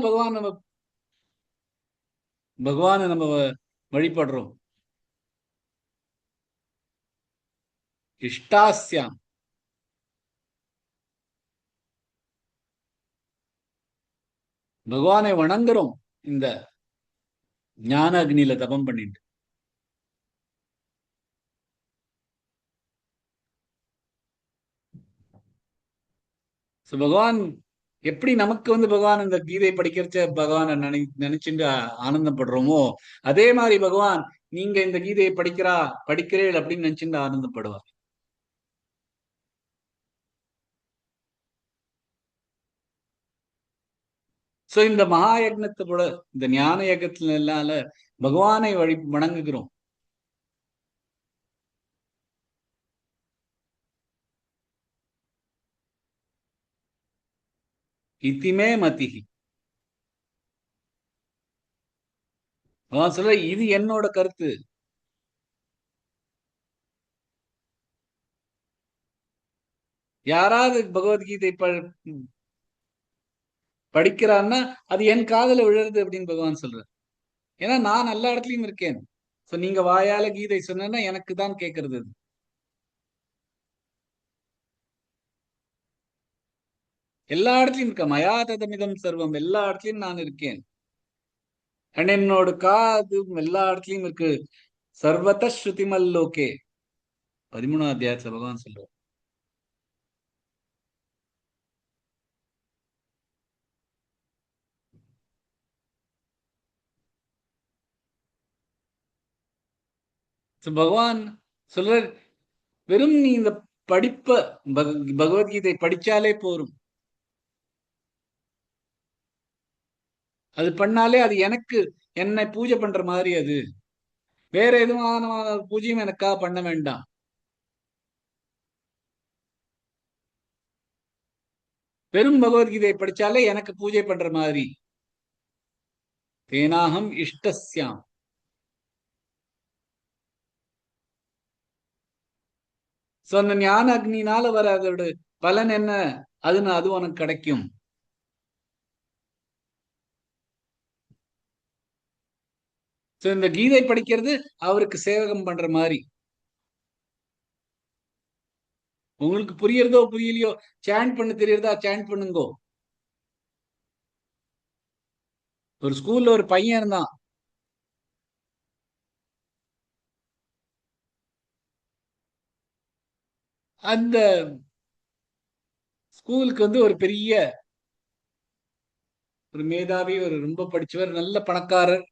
பகவானை நம்ம வழிபடுறோம். இஷ்டாஸ்யாம், பகவானை வணங்குறோம் இந்த ஞான அக்னியில தபம் பண்ணிட்டு. பகவான் எப்படி நமக்கு பகவான் இந்த கீதை படிக்கிறச்ச பகவானை நினைச்சுட்டு ஆனந்தப்படுறோமோ, அதே மாதிரி பகவான் நீங்க இந்த கீதையை படிக்கிறேள் அப்படின்னு நினைச்சுட்டு ஆனந்தப்படுவார். சோ இந்த மகா யக்னத்தை கூட இந்த ஞான யகத்துல எல்லாம் பகவானை வணங்குகிறோம். இத்திமே மதிஹி, சொல்ல இது என்னோட கருத்து. யாராவது பகவத்கீதை படிக்கிறான்னா அது என் காதல விழுறது அப்படின்னு பகவான் சொல்றார். ஏன்னா நான் எல்லா இடத்துலயும் இருக்கேன். சோ நீங்க வாயால கீதை சொன்னா எனக்கு தான் கேட்கறது. எல்லா இடத்துலயும் இருக்க மயா ததமிதம் சர்வம், எல்லா இடத்துலயும் நான் இருக்கேன். என்னோட காது எல்லா இடத்துலயும் இருக்கு. சர்வத ஸ்ருதிமல்லோகே 13ஆம் அத்தியாயத்துல பகவான் சொல்றார். பகவான் சொல்ற வெறும் நீ இந்த பகவத்கீதை படிச்சாலே போரும். அது பண்ணாலே அது எனக்கு என்னை பூஜை பண்ற மாதிரி. அது வேற எதுவும் பூஜையும் எனக்காக பண்ண வேண்டாம். வெறும் பகவத்கீதை படிச்சாலே எனக்கு பூஜை பண்ற மாதிரி. தேனாகம் இஷ்டஸ்யாம். சோ அந்த ஞான அக்னினால வர அதோட பலன் என்ன? அது உனக்கு கிடைக்கும். சோ இந்த கீதை படிக்கிறது அவருக்கு சேவகம் பண்ற மாதிரி. உங்களுக்கு புரியறதோ புரியலையோ, சாண்ட் பண்ண தெரியறதா சாண்ட் பண்ணுங்கோ. ஒரு ஸ்கூல்ல ஒரு பையன் இருந்தான். அந்த ஸ்கூலுக்கு ஒரு பெரிய ஒரு மேதாவி, ஒரு ரொம்ப படிச்சவர், நல்ல பணக்காரர்.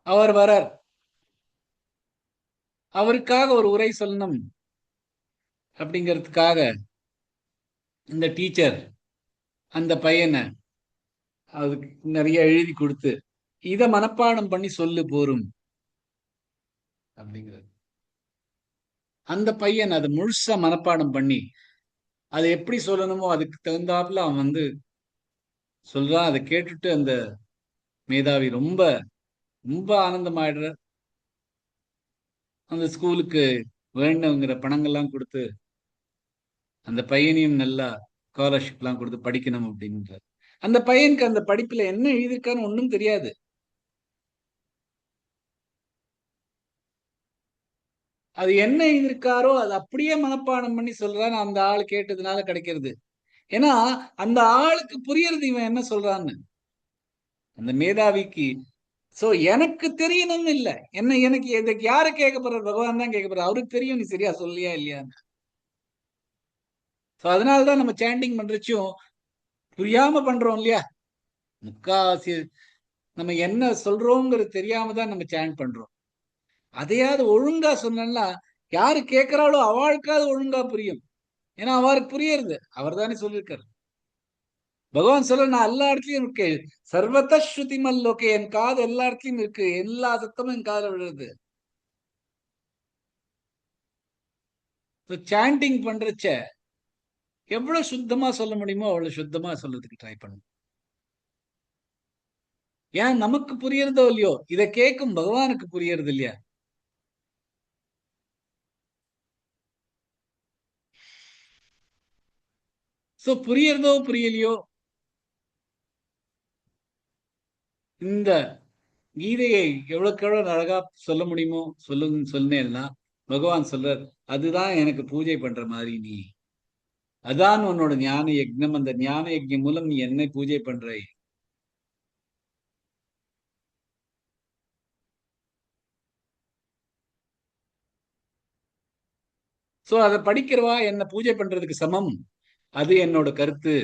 அவர் வரார். அவருக்காக ஒரு உரை சொல்லணும் அப்படிங்கிறதுக்காக இந்த டீச்சர் அந்த பையனை அதுக்கு நிறைய எழுதி கொடுத்து இத மனப்பாடம் பண்ணி சொல்லு போரும் அப்படிங்கிறது. அந்த பையன் அதை முழுசா மனப்பாடம் பண்ணி அதை எப்படி சொல்லணுமோ அதுக்கு தகுந்தாப்புல அவன் வந்து சொல்றான். அதை கேட்டுட்டு அந்த மேதாவி ரொம்ப ரொம்ப ஆனந்தமாயிடுற. அந்த ஸ்கூலுக்கு வேண்டவங்கிற பணங்கள்லாம் கொடுத்து அந்த பையனையும் நல்லா ஸ்காலர்ஷிப் எல்லாம் கொடுத்து படிக்கணும் அப்படின்ற. அந்த பையனுக்கு அந்த படிப்புல என்ன எழுதியிருக்கான்னு ஒன்றும் தெரியாது. அது என்ன எழுதியிருக்காரோ அது அப்படியே மனப்பாடம் பண்ணி சொல்றான்னு அந்த ஆள் கேட்டதுனால கிடைக்கிறது. ஏன்னா அந்த ஆளுக்கு புரியறது இவன் என்ன சொல்றான்னு, அந்த மேதாவிக்கு. சோ எனக்கு தெரியணும்னு இல்ல, என்ன எனக்கு இதுக்கு யாரு கேட்க போறாரு? பகவான் தான் கேட்க போறாரு. அவருக்கு தெரியும் நீ சரியா சொல்லியா இல்லையான்னு. சோ அதனாலதான் நம்ம சாண்டிங் பண்றச்சும் புரியாம பண்றோம் இல்லையா? முக்காவாசி நம்ம என்ன சொல்றோங்கிறது தெரியாம தான் நம்ம சாண்ட் பண்றோம். அதையாவது ஒழுங்கா சொன்னா யாரு கேட்கிறாளோ அவளுக்காவது ஒழுங்கா புரியும். ஏன்னா அவருக்கு புரியுறது, அவர் தானே சொல்லியிருக்காரு. பகவான் சொல்ல நான் எல்லா இடத்துலயும் இருக்கு, சர்வத ஸ்ருதி மல்லோகே, என் காது எல்லா இடத்துலயும் இருக்கு, எல்லா சத்தமும் என் காதுல விழுறது. சாண்டிங் பண்றச்ச எவ்வளவு சுத்தமா சொல்ல முடியுமோ அவ்வளவு சுத்தமா சொல்றதுக்கு ட்ரை பண்ணும். ஏன் நமக்கு புரியறதோ இல்லையோ இதை கேட்கும் பகவானுக்கு புரியறது இல்லையா? சோ புரியறதோ புரியலையோ இந்த கீதையை எவ்வளவுக்கு எவ்வளவு அழகா சொல்ல முடியுமோ சொன்னேன்னா பகவான் சொல்றார், அதுதான் எனக்கு பூஜை பண்ற மாதிரி. நீ அதான் உன்னோட ஞான யஜ்னம். அந்த ஞான யஜ்ஞம் மூலம் நீ என்னை பூஜை பண்ற. சோ அதை படிக்கிறவா என்ன பூஜை பண்றதுக்கு சமம், அது என்னோட கருத்து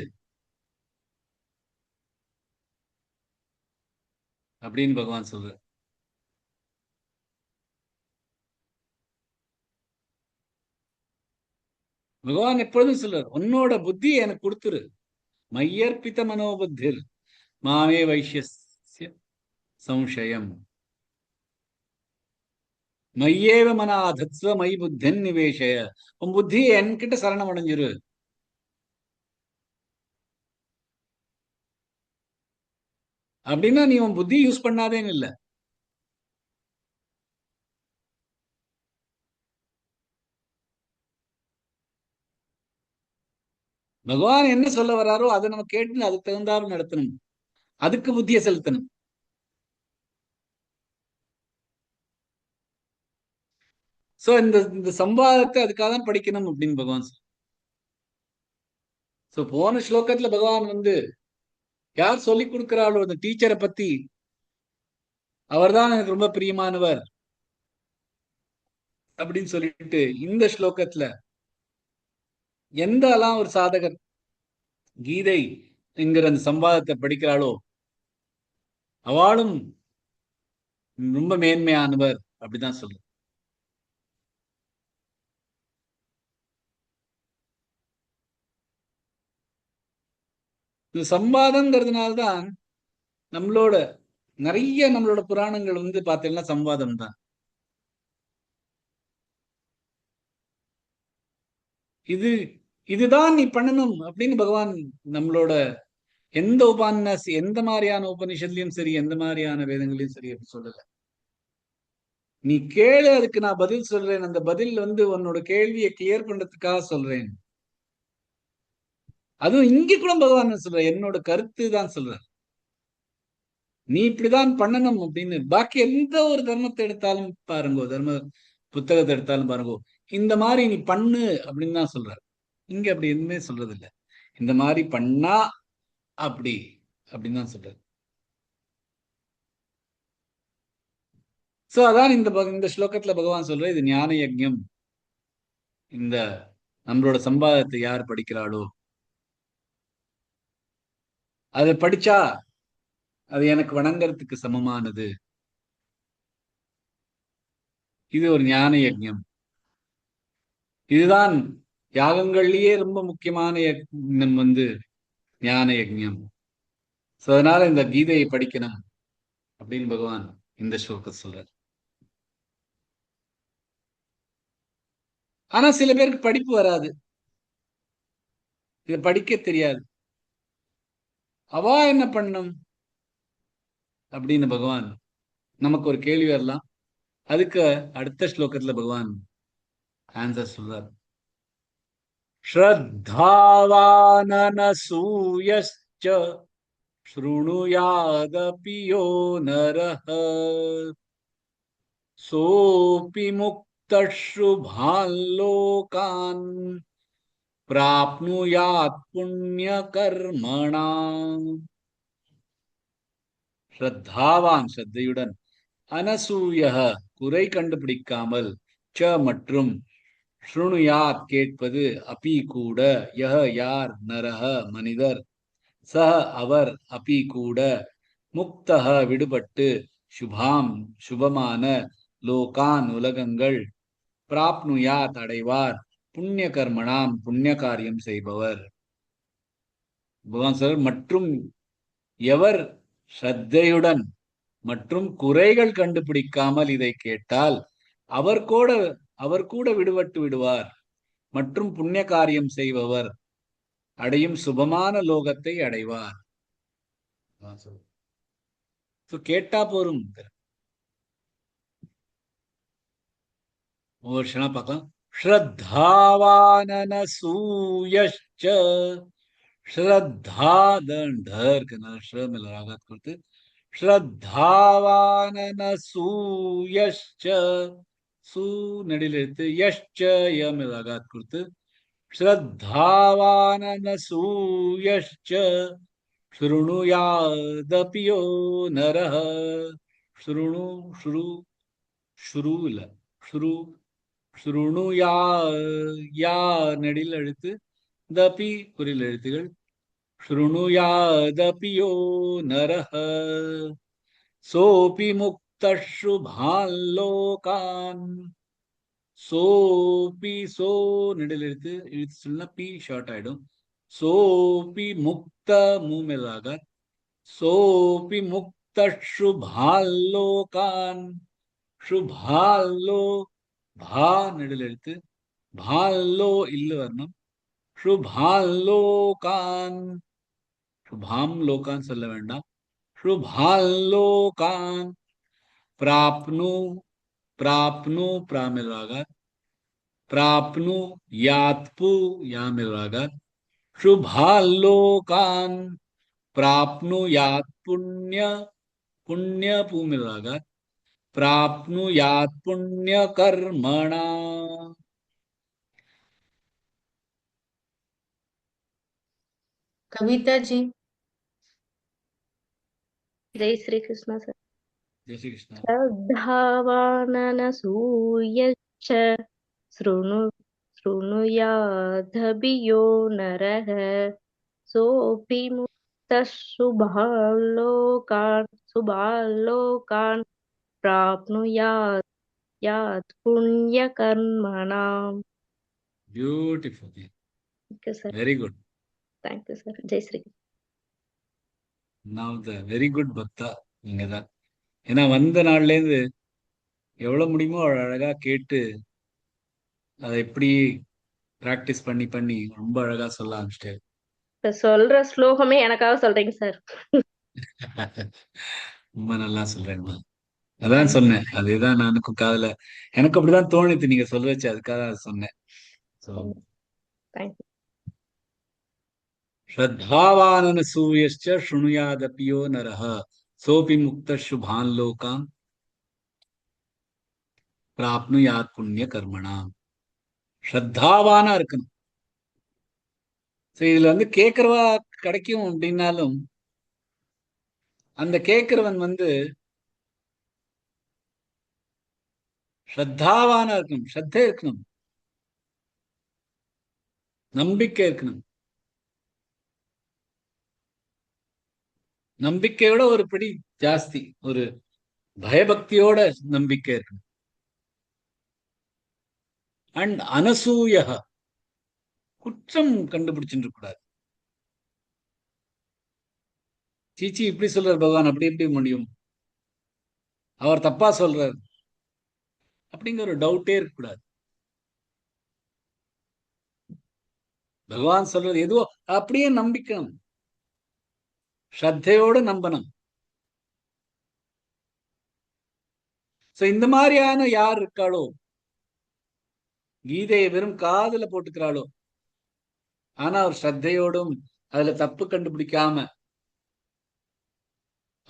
அப்படின்னு பகவான் சொல்ற. பகவான் எப்பொழுதும் சொல்றார், உன்னோட புத்தியை எனக்கு கொடுத்துரு. மையர்ப்பித்த மனோபுத்திர் மாமே வைஷ்யஸ்ய சம்சயம் மையேவ மனாதத்வ மை புத்தன் நிவேஷய. உன் புத்தியை என்கிட்ட சரணம் அடைஞ்சிரு. அப்படின்னா நீ உன் புத்தி யூஸ் பண்ணாதேன்னு இல்ல. பகவான் என்ன சொல்ல வர்றாரோ அதை நம்ம கேட்டு அதுக்கு தகுந்தாலும் நடத்தணும், அதுக்கு புத்தியை செலுத்தணும். சோ இந்த இந்த சம்பாதத்தை அதுக்காக தான் படிக்கணும் அப்படின்னு பகவான் சொல்ற. சோ போன ஸ்லோகத்துல பகவான் வந்து யார் சொல்லி கொடுக்கிறாளோ அந்த டீச்சரை பத்தி, அவர்தான் எனக்கு ரொம்ப பிரியமானவர் அப்படின்னு சொல்லிட்டு இந்த ஸ்லோகத்துல எந்த எல்லாம் ஒரு சாதகர் கீதை என்கிற அந்த சம்பாதத்தை படிக்கிறாளோ அவளும் ரொம்ப மேன்மையானவர் அப்படிதான் சொல்ற. இந்த சம்பாதம்ங்கிறதுனால்தான் நம்மளோட நிறைய நம்மளோட புராணங்கள் வந்து பார்த்தீங்கன்னா சம்வாதம் தான். இது இதுதான் நீ பண்ணணும் அப்படின்னு பகவான் நம்மளோட எந்த உபன்யாசி எந்த மாதிரியான உபனிஷத்துலயும் சரி எந்த மாதிரியான வேதங்களையும் சரி அப்படி சொல்லல. நீ கேளு, அதுக்கு நான் பதில் சொல்றேன். அந்த பதில் வந்து உன்னோட கேள்வியை கிளியர் பண்றதுக்காக சொல்றேன். அதுவும் இங்க கூட பகவான் சொல்ற என்னோட கருத்து தான் சொல்ற, நீ இப்படிதான் பண்ணணும் அப்படின்னு. பாக்கி எந்த ஒரு தர்மத்தை எடுத்தாலும் பாருங்கோ, தர்ம புத்தகத்தை எடுத்தாலும் பாருங்கோ, இந்த மாதிரி நீ பண்ணு அப்படின்னு தான் சொல்ற. இங்க அப்படி எதுவுமே சொல்றது இல்ல, இந்த மாதிரி பண்ணா அப்படி அப்படின்னு தான் சொல்றது. சோ அதான் இந்த ஸ்லோகத்துல பகவான் சொல்ற, இது ஞான யஜ்ஞம். இந்த நம்மளோட சம்பாதத்தை யார் படிக்கிறாளோ அதை படிச்சா அது எனக்கு வணங்கறதுக்கு சமமானது. இது ஒரு ஞான யஜ்ஞம். இதுதான் யாகங்கள்லயே ரொம்ப முக்கியமான யஜ்ஞம் வந்து ஞான யஜ்ஞம். சோ அதனால இந்த கீதையை படிக்கணும் அப்படின்னு பகவான் இந்த ஸ்லோகத்தை சொல்றார். ஆனா சில பேருக்கு படிப்பு வராது, இதை படிக்க தெரியாது. அவா என்ன பண்ணும் அப்படின்னு பகவான் நமக்கு ஒரு கேள்வி வரலாம். அதுக்கு அடுத்த ஸ்லோகத்துல பகவான் ஆன்சர் சொல்றார். ஸ்ரத்தாவானனசூயஸ்ச ஸ்ருணுயாதபி யோ நரஹ சோபி முக்தஸ்ருபான் லோகான் பிராப்னுயாத் புண்ணியகர்மணாம். ஸ்ரத்தாவான் ஸ்ரத்தையுடன், அனசூய குறை கண்டுபிடிக்காமல், ச மற்றும், ஸ்ருணுயாத் கேட்பது, அபி கூட, யஹ யார், நரஹ மனிதர், சஹ அவர், அபி கூட, முக்தஹ விடுபட்டு, சுபாம் சுபமான, லோகான் உலகங்கள், பிராப்னுயாத் அடைவார், புண்ணிய கர்மணாம் புண்ணிய காரியம் செய்பவர். பகவான் சார் மற்றும் எவர் ஸ்ரத்தையுடன் மற்றும் குறைகள் கண்டுபிடிக்காமல் இதை கேட்டால் அவர் கூட விடுபட்டு விடுவார். மற்றும் புண்ணிய காரியம் செய்பவர் அடையும் சுபமான லோகத்தை அடைவார். கேட்டா போரும். ஒவ்வொரு க்ஷணா பார்க்கலாம். ஸ்ரத்தாவானனசூயஸ்ச, ஸ்ரத்தா தண்டர்க்கு ஸ்ர மேல ராகாத் கொடுத்து, ஸ்ரத்தாவானனசூயஸ்ச, சு நெடில் எழுத்து, யஷ்ச ய மேல ராகாத் கொடுத்து, ஸ்ரத்தாவானனசூயஸ்ச ஸ்ருணுயாதபி யோ நரஹ. ஸ்ருணு ஸ்ரு ஸ்ரு இல்ல ஸ்ரு ஸ்ருணுயா, யா நெடில் எழுத்து, தபி குறில் எழுத்துகள், ஸ்ருணுயாதபி யோ நரஹ சோபி முக்தஸ்ருபான் லோகான். சோபி, சோ நெடில் எழுத்து, எழுத்து சொன்னா பி ஷார்ட் ஆயிடும். சோபி முக்த மூமெதாக, சோபி முக்தஸ்ருபான் லோகான். சுபாலோ, பா நெடில் எழுத்து, பாலோ இல்லு வரணும். சுபாலோகான், சுபாம் லோகான் சொல்ல வேண்டாம். சுபாலோகான் பிராப்னு, பிராப்னு பிராமில் ராகா, பிராப்னு யாத்பு யாமில் ராகா, சுபாலோகான் பிராப்னு யாத் புண்ணிய, புண்ணிய பூமில் ராகா, பிராப்னுயாத் புண்ணிய கர்மணா. कविता जी। जय श्री कृष्ण सर। जय श्री कृष्ण। श्रद्धावाननसूयश्च शृणु शृणुयादपि यो नरः सोऽपि मुक्तः शुभालोकान् प्राप्नुयात् यात् पुण्यकर्मणाम्। Beautiful. Thank you, sir. Very good. Thank you, sir. Jai Shri Krishna. Now the very good பக்தா நீங்க தான். ஏன்னா வந்த நாள்ல இருந்து எவ்வளவு முடியுமோ அழகா கேட்டு அதை எப்படி பிராக்டிஸ் பண்ணி பண்ணி ரொம்ப அழகா சொல்ல ஆரம்பிச்சிட்டேன். சொல்ற ஸ்லோகமே எனக்காக சொல்றீங்க சார். ரொம்ப நல்லா சொல்றேன்மா. அதான் சொன்னேன், அதுதான் நானுக்கும் காதுல எனக்கு அப்படிதான் தோணுது நீங்க சொல்ல வச்சு, அதுக்காக சொன்னேன். ஸ்ரத்தாவானனசூயஸ்ச ஸ்ருணுயாதபி யோ நரஹ சோபி முக்தः சுபான் லோகான் பிராப்னுயாத் புண்ணிய கர்மணாம். ஸ்ரத்தாவானா இருக்கணும். இதுல கேட்கிறவா கிடைக்கும் அப்படின்னாலும் அந்த கேட்கிறவன் ஸ்ரத்தாவானா இருக்கணும், ஸ்ரத்தை இருக்கணும், நம்பிக்கை இருக்கணும். நம்பிக்கையோட ஒரு படி ஜாஸ்தி, ஒரு பயபக்தியோட நம்பிக்கை இருக்கணும். அண்ட் அனசூய, குற்றம் கண்டுபிடிச்சுட்டு கூடாது. சீச்சி இப்படி சொல்றார் பகவான், அப்படி எப்படி முடியும், அவர் தப்பா சொல்றார் அப்படிங்கிற ஒரு டவுட்டே இருக்கக்கூடாது. பகவான் சொல்றது எதுவோ அப்படியே நம்பிக்கணும், ஸ்ரத்தையோடு நம்பணும். சோ இந்த மாதிரியான யார் இருக்காளோ, கீதையை வெறும் காதுல போட்டுக்கிறாளோ, ஆனா அவர் ஸ்ரத்தையோடும் அதுல தப்பு கண்டுபிடிக்காம,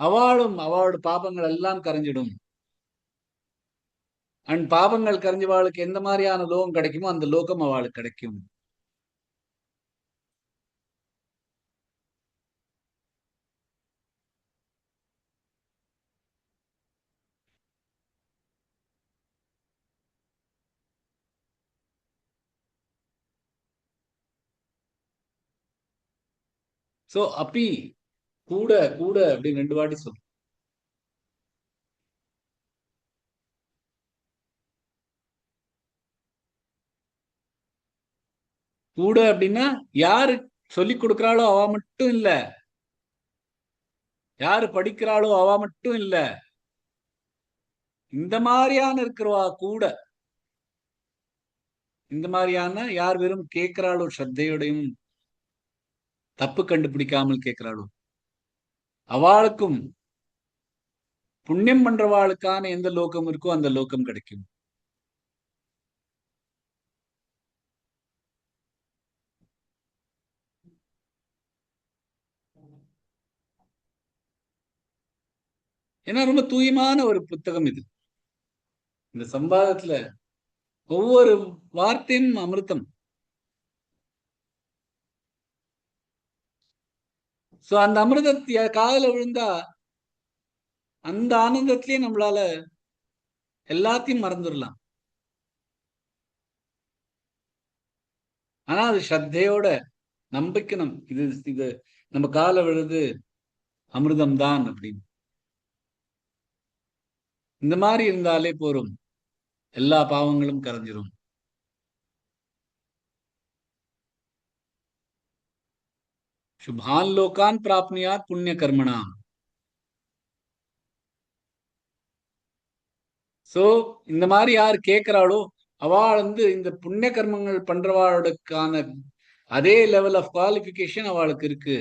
அவளோட பாபங்கள் எல்லாம் கரைஞ்சிடும். அண்ட் பாபங்கள் கரைஞ்சவாளுக்கு எந்த மாதிரியான லோகம் கிடைக்குமோ அந்த லோகம் அவளுக்கு கிடைக்கும். சோ அப்பி கூட கூட அப்படின்னு 2 வாட்டி சொல்லு. கூட அப்படின்னா யாரு சொல்லி கொடுக்கிறாளோ அவ மட்டும் இல்ல, யாரு படிக்கிறாளோ அவ மட்டும் இல்ல, இந்த மாதிரியான இருக்கிறவா கூட. இந்த மாதிரியான யார் வெறும் கேட்கிறாளோ, ஸ்ரத்தையோடையும் தப்பு கண்டுபிடிக்காமல் கேட்கிறாளோ, அவளுக்கும் புண்ணியம் பண்றவாளுக்கான எந்த லோகம் இருக்கோ அந்த லோகம் கிடைக்கும். ஏன்னா ரொம்ப தூயமான ஒரு புத்தகம் இது. இந்த சம்பாதத்துல ஒவ்வொரு வார்த்தையும் அமிர்தம். சோ அந்த அமிர்தத்தை காதல விழுந்தா அந்த ஆனந்தத்திலேயே நம்மளால எல்லாத்தையும் மறந்துடலாம். ஆனா அது ஸ்ரத்தையோட நம்பிக்கணும், இது இது நம்ம கால விழுது அமிர்தம் தான் அப்படின்னு. இந்த மாதிரி இருந்தாலே போரும், எல்லா பாவங்களும் கரைஞ்சிரும். சுபான் லோகான் பிராப்னியாத் புண்ணிய கர்மனா. சோ இந்த மாதிரி யார் கேட்கிறாளோ அவள் இந்த புண்ணிய கர்மங்கள் பண்றவாளுக்கான அதே லெவல் ஆஃப் குவாலிபிகேஷன் அவளுக்கு இருக்கு.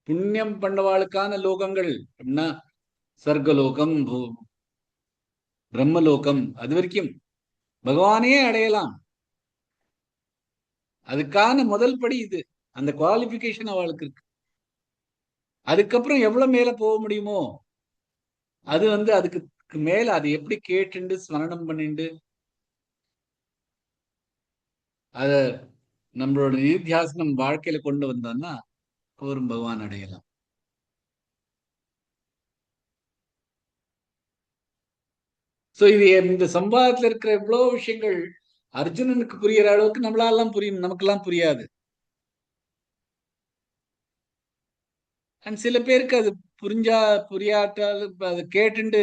புண்ணியம் பண்ணவாளுக்கான லோகங்கள் அப்படின்னா சொர்க்கலோகம், பிரம்மலோகம், அது வரைக்கும் பகவானே அடையலாம். அதுக்கான முதல் படி இது, அந்த குவாலிபிகேஷன் அவளுக்கு இருக்கு. அதுக்கப்புறம் எவ்வளவு மேல போக முடியுமோ அது அதுக்கு மேல அது எப்படி கேட்டுண்டு ஸ்மரணம் பண்ணிண்டு அத நம்மளோட நிதித்தியாசனம் வாழ்க்கையில கொண்டு வந்தோம்னா ஒரு பகவான் அடையலாம். சோ இது இந்த சம்பாதத்துல இருக்கிற எவ்வளவு விஷயங்கள் அர்ஜுனனுக்கு புரியுற அளவுக்கு நம்மளாலாம் புரியும், நமக்கெல்லாம் புரியாது. அண்ட் சில பேருக்கு அது புரியாட்டாலும் அதை கேட்டுண்டு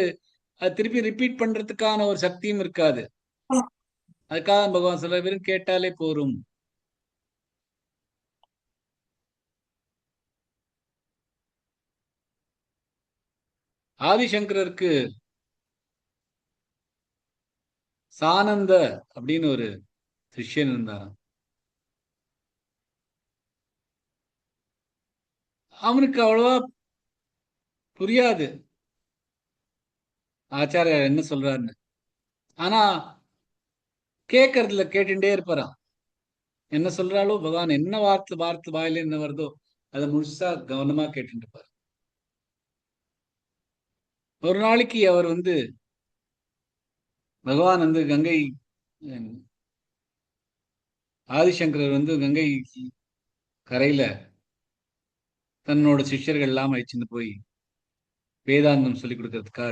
அது திருப்பி ரிப்பீட் பண்றதுக்கான ஒரு சக்தியும் இருக்காது. அதுக்காக பகவான் சொல்ற வெறும் கேட்டாலே போரும். ஆதிசங்கரருக்கு சானந்த அப்படின்னு ஒரு சிஷ்யன் இருந்தாராம். அவனுக்கு அவ்வளவா புரியாது ஆச்சாரியார் என்ன சொல்றாருன்னு. ஆனா கேட்கறதுல கேட்டுட்டே இருப்பாராம். என்ன சொல்றாளோ பகவான் என்ன வார்த்தை வாயில என்ன வருதோ அதை முழுசா கவனமா கேட்டுட்டு இருப்பார். ஒரு நாளைக்கு அவர் பகவான் கங்கை ஆதிசங்கரர் கங்கை கரையில தன்னோட சிஷ்யர்கள் எல்லாம் அழிச்சுன்னு போய் வேதாந்தம் சொல்லி கொடுக்கறதுக்காக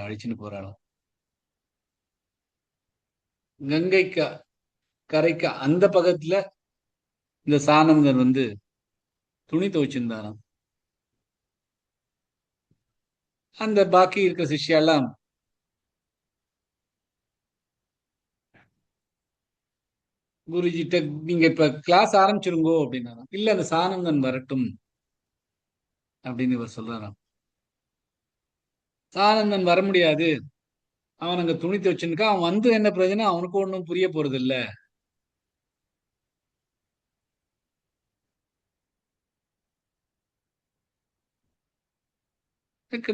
அழிச்சுன்னு போறாளாம். கங்கைக்கு கரைக்கு அந்த பக்கத்துல இந்த சானந்தர் துணி துவைச்சிருந்தாராம். அந்த பாக்கி இருக்கிற சிஷ்யெல்லாம் குருஜிட்ட நீங்க இப்ப கிளாஸ் ஆரம்பிச்சிருங்கோ அப்படின்னாராம். இல்ல அந்த சானந்தன் வரட்டும் அப்படின்னு இவர் சொல்றாராம். சானந்தன் வர முடியாது, அவன் அங்க துணி துவச்சுருக்கான். அவன் வந்து என்ன பிரயோஜனம்? அவனுக்கு ஒன்றும் புரிய போறது இல்ல. இதுக்கு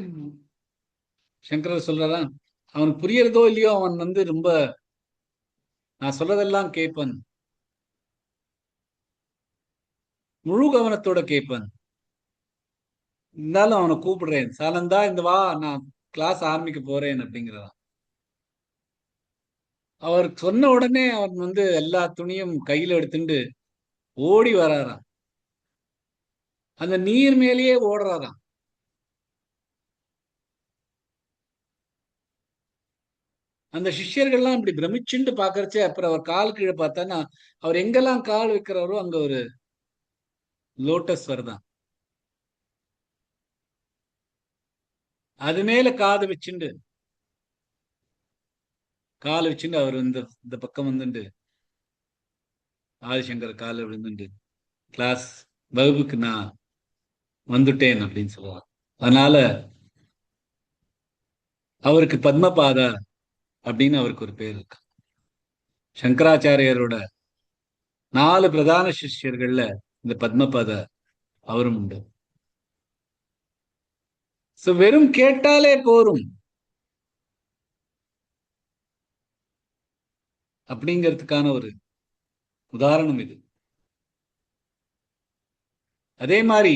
சங்கரர் சொல்றாரா, அவனுக்கு புரியறதோ இல்லையோ அவன் வந்து ரொம்ப நான் சொல்றதெல்லாம் கேட்பன், முழு கவனத்தோட கேட்பன். இருந்தாலும் அவனை கூப்பிடுறேன், சாலந்தா இந்த வா, நான் கிளாஸ் ஆரம்பிக்க போறேன் அப்படிங்கிறான். அவர் சொன்ன உடனே அவன் வந்து எல்லா துணியும் கையில எடுத்துட்டு ஓடி வராராம். அந்த நீர் மேலேயே ஓடுறாராம். அந்த சிஷ்யர்கள்லாம் இப்படி பிரமிச்சுண்டு பாக்குறச்சே, அப்புறம் அவர் கால் கீழே பார்த்தான்னா, அவர் எங்கெல்லாம் கால் வைக்கிறாரோ அங்க ஒரு லோட்டஸ் வருதான். அது மேல காது வச்சுண்டு கால் வச்சுட்டு அவர் இந்த இந்த பக்கம் வந்துட்டு ஆதிசங்கர் கால விழுந்துட்டு, கிளாஸ் வகுப்புக்கு நான் வந்துட்டேன் அப்படின்னு சொல்லுவார். அதனால அவருக்கு பத்மபாதா அப்படின்னு அவருக்கு ஒரு பேர் இருக்கு. சங்கராச்சாரியரோட 4 பிரதான சிஷ்யர்கள்ல இந்த பத்மபாத அவரும் உண்டு. வெறும் கேட்டாலே போரும் அப்படிங்கிறதுக்கான ஒரு உதாரணம் இது. அதே மாதிரி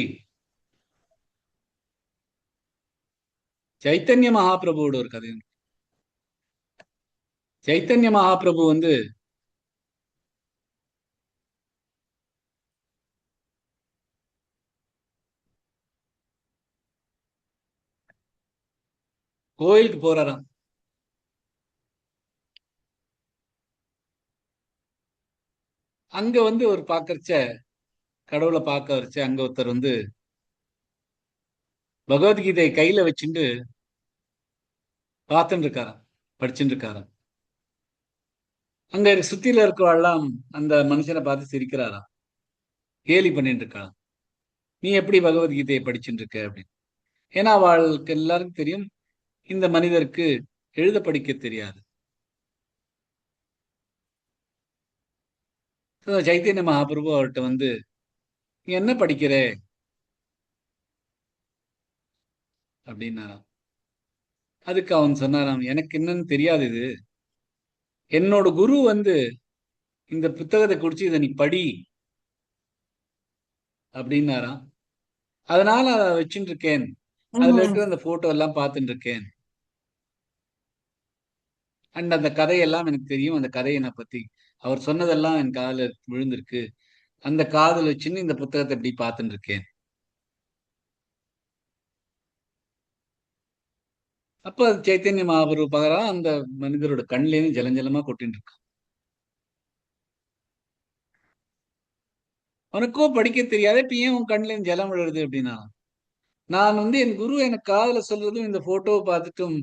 சைத்தன்ய மகாபிரபுவோட ஒரு கதை. சைத்தன்ய மகாபிரபு வந்து கோயிலுக்கு போறாராம். அங்க வந்து ஒரு பாக்கறச்ச, கடவுளை பார்க்க வச்ச அங்க ஒருத்தர் வந்து பகவத்கீதையை கையில வச்சுட்டு பார்த்துட்டு இருக்காராம், படிச்சுட்டு இருக்காராம். அங்க சுத்தில இருக்கவாள்லாம் அந்த மனுஷனை பார்த்து சிரிக்கிறாராம், கேலி பண்ணிட்டு இருக்காராம். நீ எப்படி பகவத்கீதையை படிச்சுட்டு இருக்க அப்படின்னு. ஏன்னா அவளுக்கு எல்லாருக்கும் தெரியும், இந்த மனிதருக்கு எழுத படிக்க தெரியாது. சைத்தன்ய மகாபிரபு அவர்கிட்ட வந்து, நீ என்ன படிக்கிற அப்படின்னாராம். அதுக்கு அவன் சொன்னாராம், எனக்கு என்னன்னு தெரியாது, இது என்னோட குரு வந்து இந்த புத்தகத்தை குடிச்சு இதை நீ படி அப்படின்னாராம். அதனால அதை வச்சுட்டு இருக்கேன், அதுல இருக்கிற அந்த போட்டோ எல்லாம் பார்த்துட்டு இருக்கேன். அண்ட் அந்த கதையெல்லாம் எனக்கு தெரியும், அந்த கதையை நான் பத்தி அவர் சொன்னதெல்லாம் என் காதுல விழுந்திருக்கு, அந்த காதல் வச்சுன்னு இந்த புத்தகத்தை எப்படி பார்த்துட்டு இருக்கேன். அப்ப சைத்தன்ய மகாபிரபு பார்க்கறா, அந்த மனிதரோட கண்லேருந்து ஜலஞ்சலமா கொட்டின்னு இருக்கு. உனக்கோ படிக்க தெரியாத, இப்ப ஏன் உன் கண்ணுல இருந்து ஜலம் விழுறது அப்படின்னா, நான் வந்து என் குரு எனக்கு காதல சொல்றதும் இந்த போட்டோவை பார்த்துட்டும்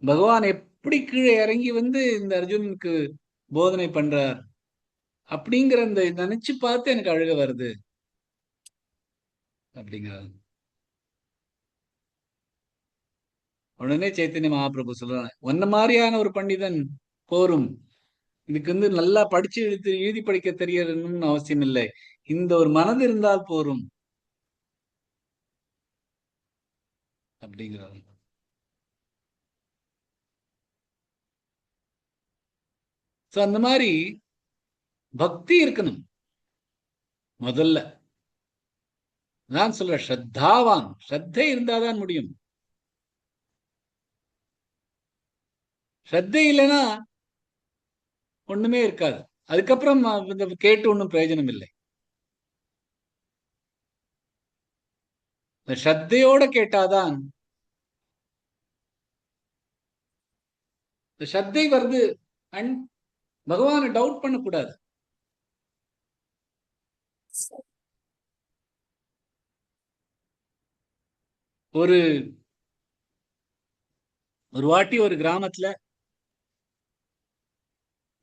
பகவான் எப்படி கீழே இறங்கி வந்து இந்த அர்ஜுனனுக்கு போதனை பண்றார் அப்படிங்கிற அந்த நினைச்சு பார்த்து எனக்கு அழுக வருது அப்படிங்கிறார். உடனே சைத்தன்ய மகாபிரபு சொல்றாங்க, உன்ன மாதிரியான ஒரு பண்டிதன் போரும், இதுக்கு வந்து நல்லா படிச்சு எழுதி படிக்க தெரியணும்னு அவசியம் இல்லை, இந்த ஒரு மனது இருந்தால் போரும் அப்படிங்கிறார். அந்த மாதிரி பக்தி இருக்கணும் முதல்ல. நான் சொல்ற ஸ்ரத்தாவான், ஸ்ரத்தை இருந்தாதான் முடியும். ஸ்ரத்தை இல்லைன்னா ஒண்ணுமே இருக்காது. அதுக்கப்புறம் கேட்டு ஒன்றும் பிரயோஜனம் இல்லை. ஸ்ரத்தையோட கேட்டாதான் ஸ்ரத்தை வருது. அண்ட் பகவானை டவுட் பண்ணக்கூடாது. ஒரு வாட்டி ஒரு கிராமத்துல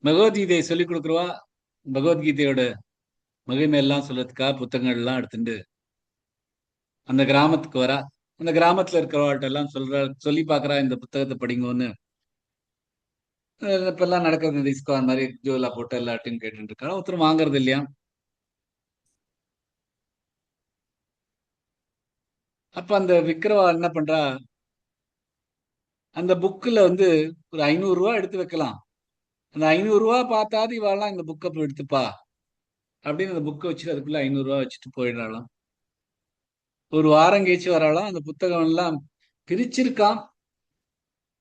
பகவத்கீதையை சொல்லிக் கொடுக்குறவா, பகவத்கீதையோட மகிமை எல்லாம் சொல்றதுக்காக புத்தகங்கள் எல்லாம் எடுத்துட்டு அந்த கிராமத்துக்கு வரா. அந்த கிராமத்துல இருக்கிறவாள்கிட்ட எல்லாம் சொல்லி பாக்குறா, இந்த புத்தகத்தை படிங்கன்னு. இப்பெல்லாம் நடக்கிறது இந்த இஸ்கான் மாதிரி ஜோலா போட்டு எல்லாத்தையும் கேட்டுட்டு இருக்காங்க. ஒருத்தரும் வாங்குறது இல்லையா? அப்ப அந்த விக்கிறவா என்ன பண்றா, அந்த புக்குல வந்து ஒரு 500 ரூபா எடுத்து வைக்கலாம். அந்த 500 ரூபா பார்த்தாது இவாள்லாம் இந்த புக்கை போய் எடுத்துப்பா அப்படின்னு அந்த புக்கை வச்சுட்டு அதுக்குள்ள 500 ரூபா வச்சுட்டு போயிடுறாளாம். ஒரு வாரம் கழிச்சு வராளாம். அந்த புத்தகம் எல்லாம் பிரிச்சிருக்கான்.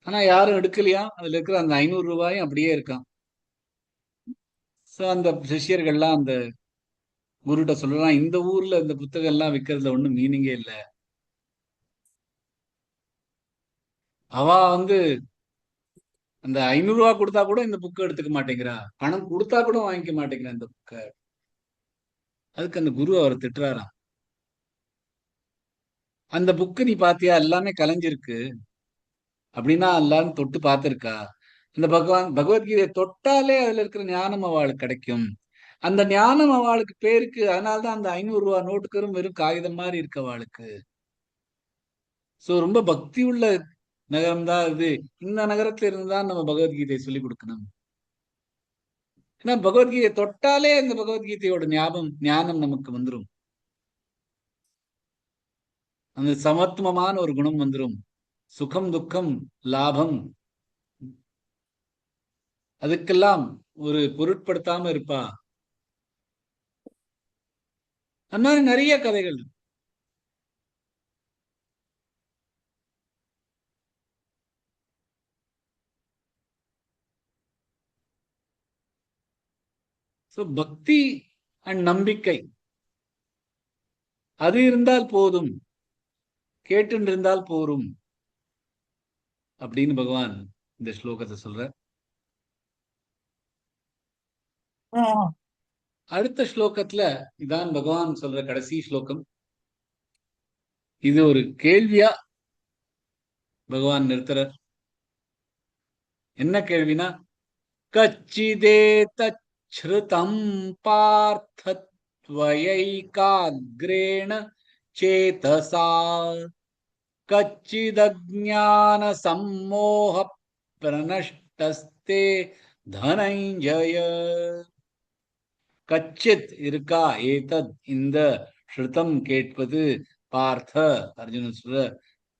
ஆனா யாரும் எடுக்கலையா. அதுல இருக்கிற அந்த 500 ரூபாயும் அப்படியே இருக்கான். சோ அந்த சிஷ்யர்கள்லாம் அந்த குருட்ட சொல்லலாம், இந்த ஊர்ல இந்த புத்தகம் எல்லாம் விற்கிறதுல ஒண்ணும் மீனிங்கே இல்லை. அவ வந்து அந்த 500 ரூபா கொடுத்தா கூட இந்த புக்கை எடுத்துக்க மாட்டேங்கிறா, பணம் கொடுத்தா கூட வாங்கிக்க மாட்டேங்கிறா இந்த புக்கை. அதுக்கு அந்த குரு அவரை திட்டுறாராம். அந்த புக்கு நீ பாத்தியா, எல்லாமே கலைஞ்சிருக்கு அப்படின்னா எல்லாரும் தொட்டு பார்த்திருக்கா. இந்த பகவத்கீதையை தொட்டாலே அதுல இருக்கிற ஞானம் அவளுக்கு கிடைக்கும். அந்த ஞானம் அவளுக்கு பேருக்கு. அதனாலதான் அந்த 500 ரூபா நோட்டுக்கரும் வெறும் காகிதம் மாதிரி இருக்கு அவளுக்கு. சோ ரொம்ப பக்தி உள்ள நகரம் தான் இது. இந்த நகரத்துல இருந்துதான் நம்ம பகவத்கீதையை சொல்லி கொடுக்கணும். ஏன்னா பகவத்கீதையை தொட்டாலே அந்த பகவத்கீதையோட ஞானம் நமக்கு வந்துடும். அந்த சமத்துவமான ஒரு குணம் வந்துடும். சுகம் துக்கம் லாபம் அதுக்கெல்லாம் ஒரு பொருட்படுத்தாம இருப்பா. அந்த மாதிரி நிறைய கதைகள். பக்தி அண்ட் நம்பிக்கை அது இருந்தால் போதும், கேட்டு இருந்தால் போரும் அப்படின்னு பகவான் இந்த ஸ்லோகத்தை சொல்ற. அடுத்த ஸ்லோகத்துல இதான் பகவான் சொல்ற கடைசி ஸ்லோகம். இது ஒரு கேள்வியா பகவான் நிறுத்துற. என்ன கேள்வினா, கச்சிதே தச்ருதம் பார்த்தத்வயைகாக்ரேண சேதசா கச்சிதஜ்ஞான சம்மோஹ பிரநஷ்டஸ்தே தனஞ்சய. கச்சித் இருக்கா, ஏதத் இந்த, ஸ்ருதம் கேட்பது, பார்த்த அர்ஜுனன் சொல்ற,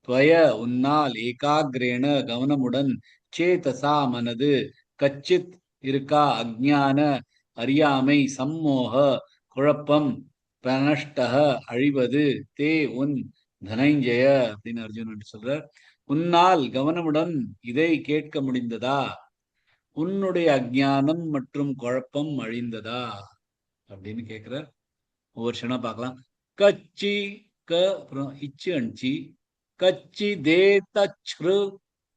துவய உன்னால், ஏகாகிரேண கவனமுடன், சேதசா மனது, கச்சித் இருக்கா அஜ்ஞான அறியாமை, சம்மோக குழப்பம், பிரணஷ்டக அழிவது, தே உன், தனஞ்சய அப்படின்னு அர்ஜுனன் சொல்ற. உன்னால் கவனமுடன் இதை கேட்க முடிந்ததா, உன்னுடைய அஜ்ஞானம் மற்றும் குழப்பம் அழிந்ததா அப்படின்னு கேட்கிற. ஒவ்வொரு க்ஷணம் பார்க்கலாம். கச்சி க அப்புறம் இச்சு அணிச்சி, கச்சி தே தச்ரு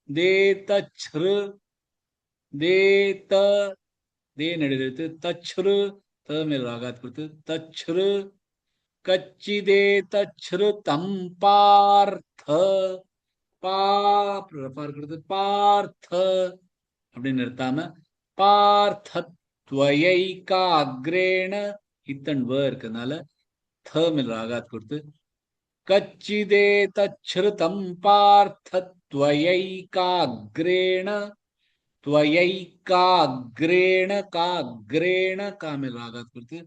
தே தச்ரு தே த தே நடுத்து தச்ரு த மேல் ராகாத் கொடுத்து தச்ரு கச்சி தே தச்ரு தம் பார்த்த பார்க்கிறது பார்த்த அப்படின்னு நிறுத்தாம பார்த்தத்வயைகாக்ரேண இத்தன் வ இருக்கிறதுனால த மேல் ராகாத் கொடுத்து கச்சிதே தச்ருதம் பார்த்தத்வயைகாக்ரேண त्वयैकाग्रेण काग्रेण का में रागात करते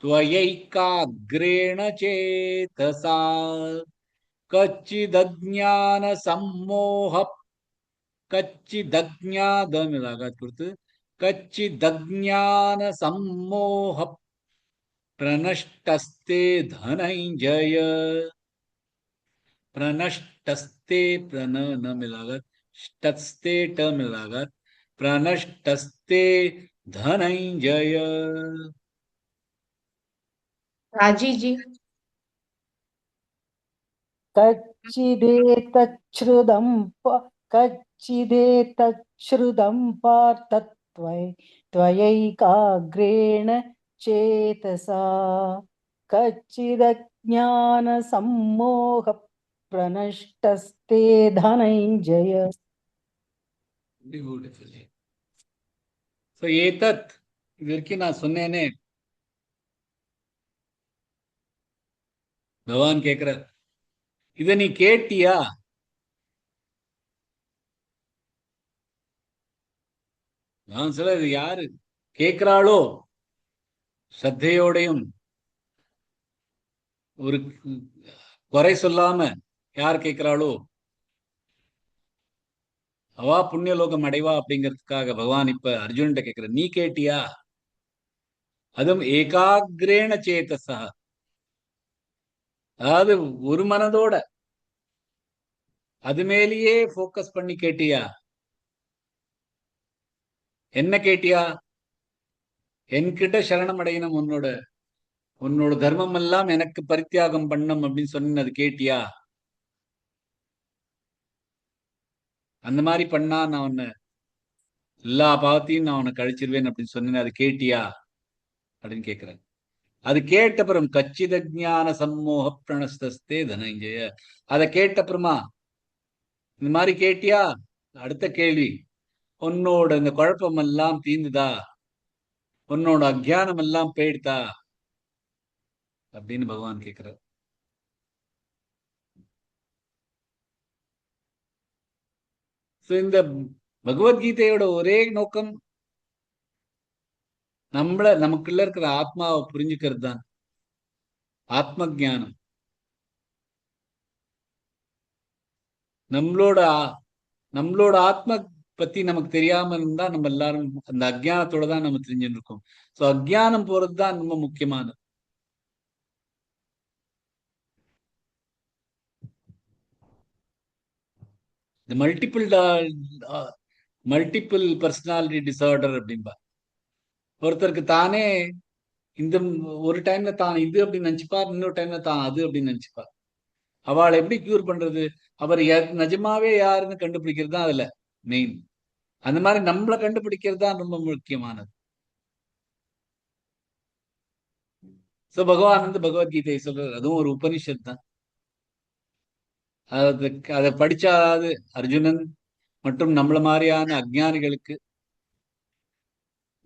त्वयैकाग्रेण चेतसा कच्चिदज्ञान सम्मोह कच्चिदज्ञाद में रागात करते कच्चिदज्ञान सम्मोह प्रनष्टस्ते धनञ्जय प्रनष्टस्ते प्रन न मिलागत ष्टस्ते ट मिलागत प्रनष्टस्ते धनञ्जय. राजी जी. कच्चिदेतच्छ्रुतं कच्चिदेतच्छ्रुतं त्वयैकाग्रेण चेतसा कच्चिदज्ञानसम्मोह प्रनष्टस्ते धनञ्जय. Beautifully. So ஏதத் இதற்கு நான் சொன்னேனே, பகவான் கேட்கிறார், இத நீ கேட்டியா? நான் சொல்ல இது யாரு கேட்கிறாளோ ஸ்ரத்தையோடையும் ஒரு குறை சொல்லாம யார் கேட்கிறாளோ அவா புண்ணியலோகம் அடைவா அப்படிங்கிறதுக்காக பகவான் இப்ப அர்ஜுன்கிட்ட கேட்கிற, நீ கேட்டியா? அதுவும் ஏகாகிரேண சேதசா, அதாவது ஒரு மனதோட அது மேலேயே போக்கஸ் பண்ணி கேட்டியா? என்ன கேட்டியா? என்கிட்ட சரணம் அடையணும், உன்னோட தர்மம் எல்லாம் எனக்கு பரித்தியாகம் பண்ணும் அப்படின்னு சொன்ன, அது கேட்டியா? அந்த மாதிரி பண்ணா நான் உன்னை எல்லா பாவத்தையும் நான் உன்னை கழிச்சிருவேன் அப்படின்னு சொன்னேன், அது கேட்டியா அப்படின்னு கேட்கிறேன். அது கேட்டப்புறம் கச்சித ஜான சம்மோக பிரணஸ்தஸ்தே தனஞ்சய, அதை கேட்டப்புறமா இந்த மாதிரி கேட்டியா? அடுத்த கேள்வி, உன்னோட இந்த குழப்பம் எல்லாம் தீர்ந்துதா? உன்னோட அஜ்ஞானம் எல்லாம் போயிடுதா அப்படின்னு பகவான் கேட்கிறார். இந்த பகவத்கீதையோட ஒரே நோக்கம் நமக்குள்ள இருக்கிற ஆத்மாவை புரிஞ்சுக்கிறது தான், ஆத்ம ஜானம். நம்மளோட ஆத்ம பத்தி நமக்கு தெரியாம இருந்தா நம்ம எல்லாரும் அந்த அஜ்ஞானத்தோட தான் நம்ம தெரிஞ்சுட்டு இருக்கோம். சோ அஜ்ஞானம் போறதுதான் ரொம்ப முக்கியமானது. இந்த மல்டிபிள் பர்சனாலிட்டி டிசார்டர் அப்படின்பா. ஒருத்தருக்கு தானே இந்த ஒரு டைம்ல தான் இது அப்படின்னு நினைச்சுப்பார், இன்னொரு டைம்ல தான் அது அப்படின்னு நினைச்சுப்பார். அவளை எப்படி கியூர் பண்றது? அவர் நிஜமாவே யாருன்னு கண்டுபிடிக்கிறது தான் அதுல மெயின். அந்த மாதிரி நம்மளை கண்டுபிடிக்கிறது தான் ரொம்ப முக்கியமானது. சோ பகவான் வந்து பகவத்கீதையை சொல்றாரு, அதுவும் ஒரு உபனிஷத் தான். அதை படிச்சாது அர்ஜுனன் மற்றும் நம்மள மாதிரியான அஜ்ஞானிகளுக்கு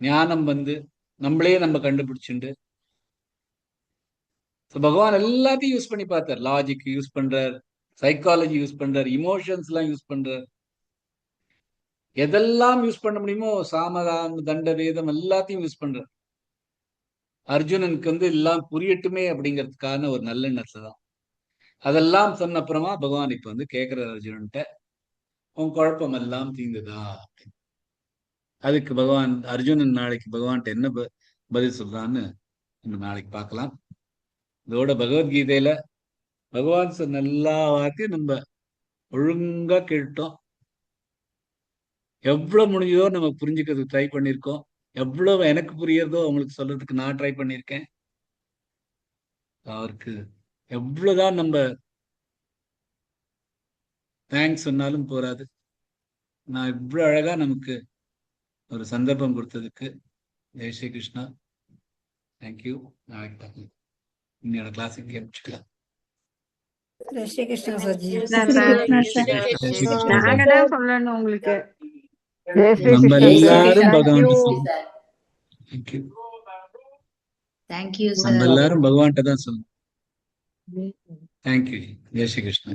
ஞானம் வந்து நம்மளே நம்ம கண்டுபிடிச்சுண்டு, பகவான் எல்லாத்தையும் யூஸ் பண்ணி பார்த்தார். லாஜிக் யூஸ் பண்றார், சைக்காலஜி யூஸ் பண்றார், இமோஷன்ஸ் எல்லாம் யூஸ் பண்றார். எதெல்லாம் யூஸ் பண்ண முடியுமோ சாமதான தண்ட வேதம் எல்லாத்தையும் யூஸ் பண்றார். அர்ஜுனனுக்கு வந்து எல்லாம் புரியட்டுமே அப்படிங்கிறதுக்கான ஒரு நல்லெண்ணத்துல தான். அதெல்லாம் சொன்ன அப்புறமா பகவான் இப்ப வந்து கேட்கிறார் அர்ஜுனன்ட்ட, உன் குழப்பம் எல்லாம் தீர்ந்துதா? அதுக்கு பகவான் அர்ஜுனன் நாளைக்கு பகவான்கிட்ட என்ன பதில் சொல்றான்னு நாளைக்கு பார்க்கலாம். இதோட பகவத்கீதையில பகவான் சொன்ன எல்லா வார்த்தையும் நம்ம ஒழுங்கா கேட்டோம். எவ்வளவு முடிஞ்சதோ நம்ம புரிஞ்சுக்கிறதுக்கு ட்ரை பண்ணியிருக்கோம். எவ்வளவு எனக்கு புரியறதோ அவங்களுக்கு சொல்றதுக்கு நான் ட்ரை பண்ணியிருக்கேன். அவருக்கு எவ்வளவுதான் நம்ம தேங்க்ஸ் சொன்னாலும் போராது. நான் இவ்வளவு அழகா நமக்கு ஒரு சந்தர்ப்பம் கொடுத்ததுக்கு ஜெய் ஸ்ரீ கிருஷ்ணா. தேங்க்யூ. நாளைக்கு இன்னோட கிளாஸுக்கு அனுப்பிச்சுக்கலாம். ஸ்ரீ கிருஷ்ணா சார்ஜி. நாங்க தான் சொல்லணும் உங்களுக்கு. நம்ம எல்லாரும் பகவான் தேங்க்யூ நம்ம எல்லாரும் பகவான்கிட்ட தான் சொல்லணும். தேங்க்யூ. ஜெய் ஸ்ரீ கிருஷ்ணா.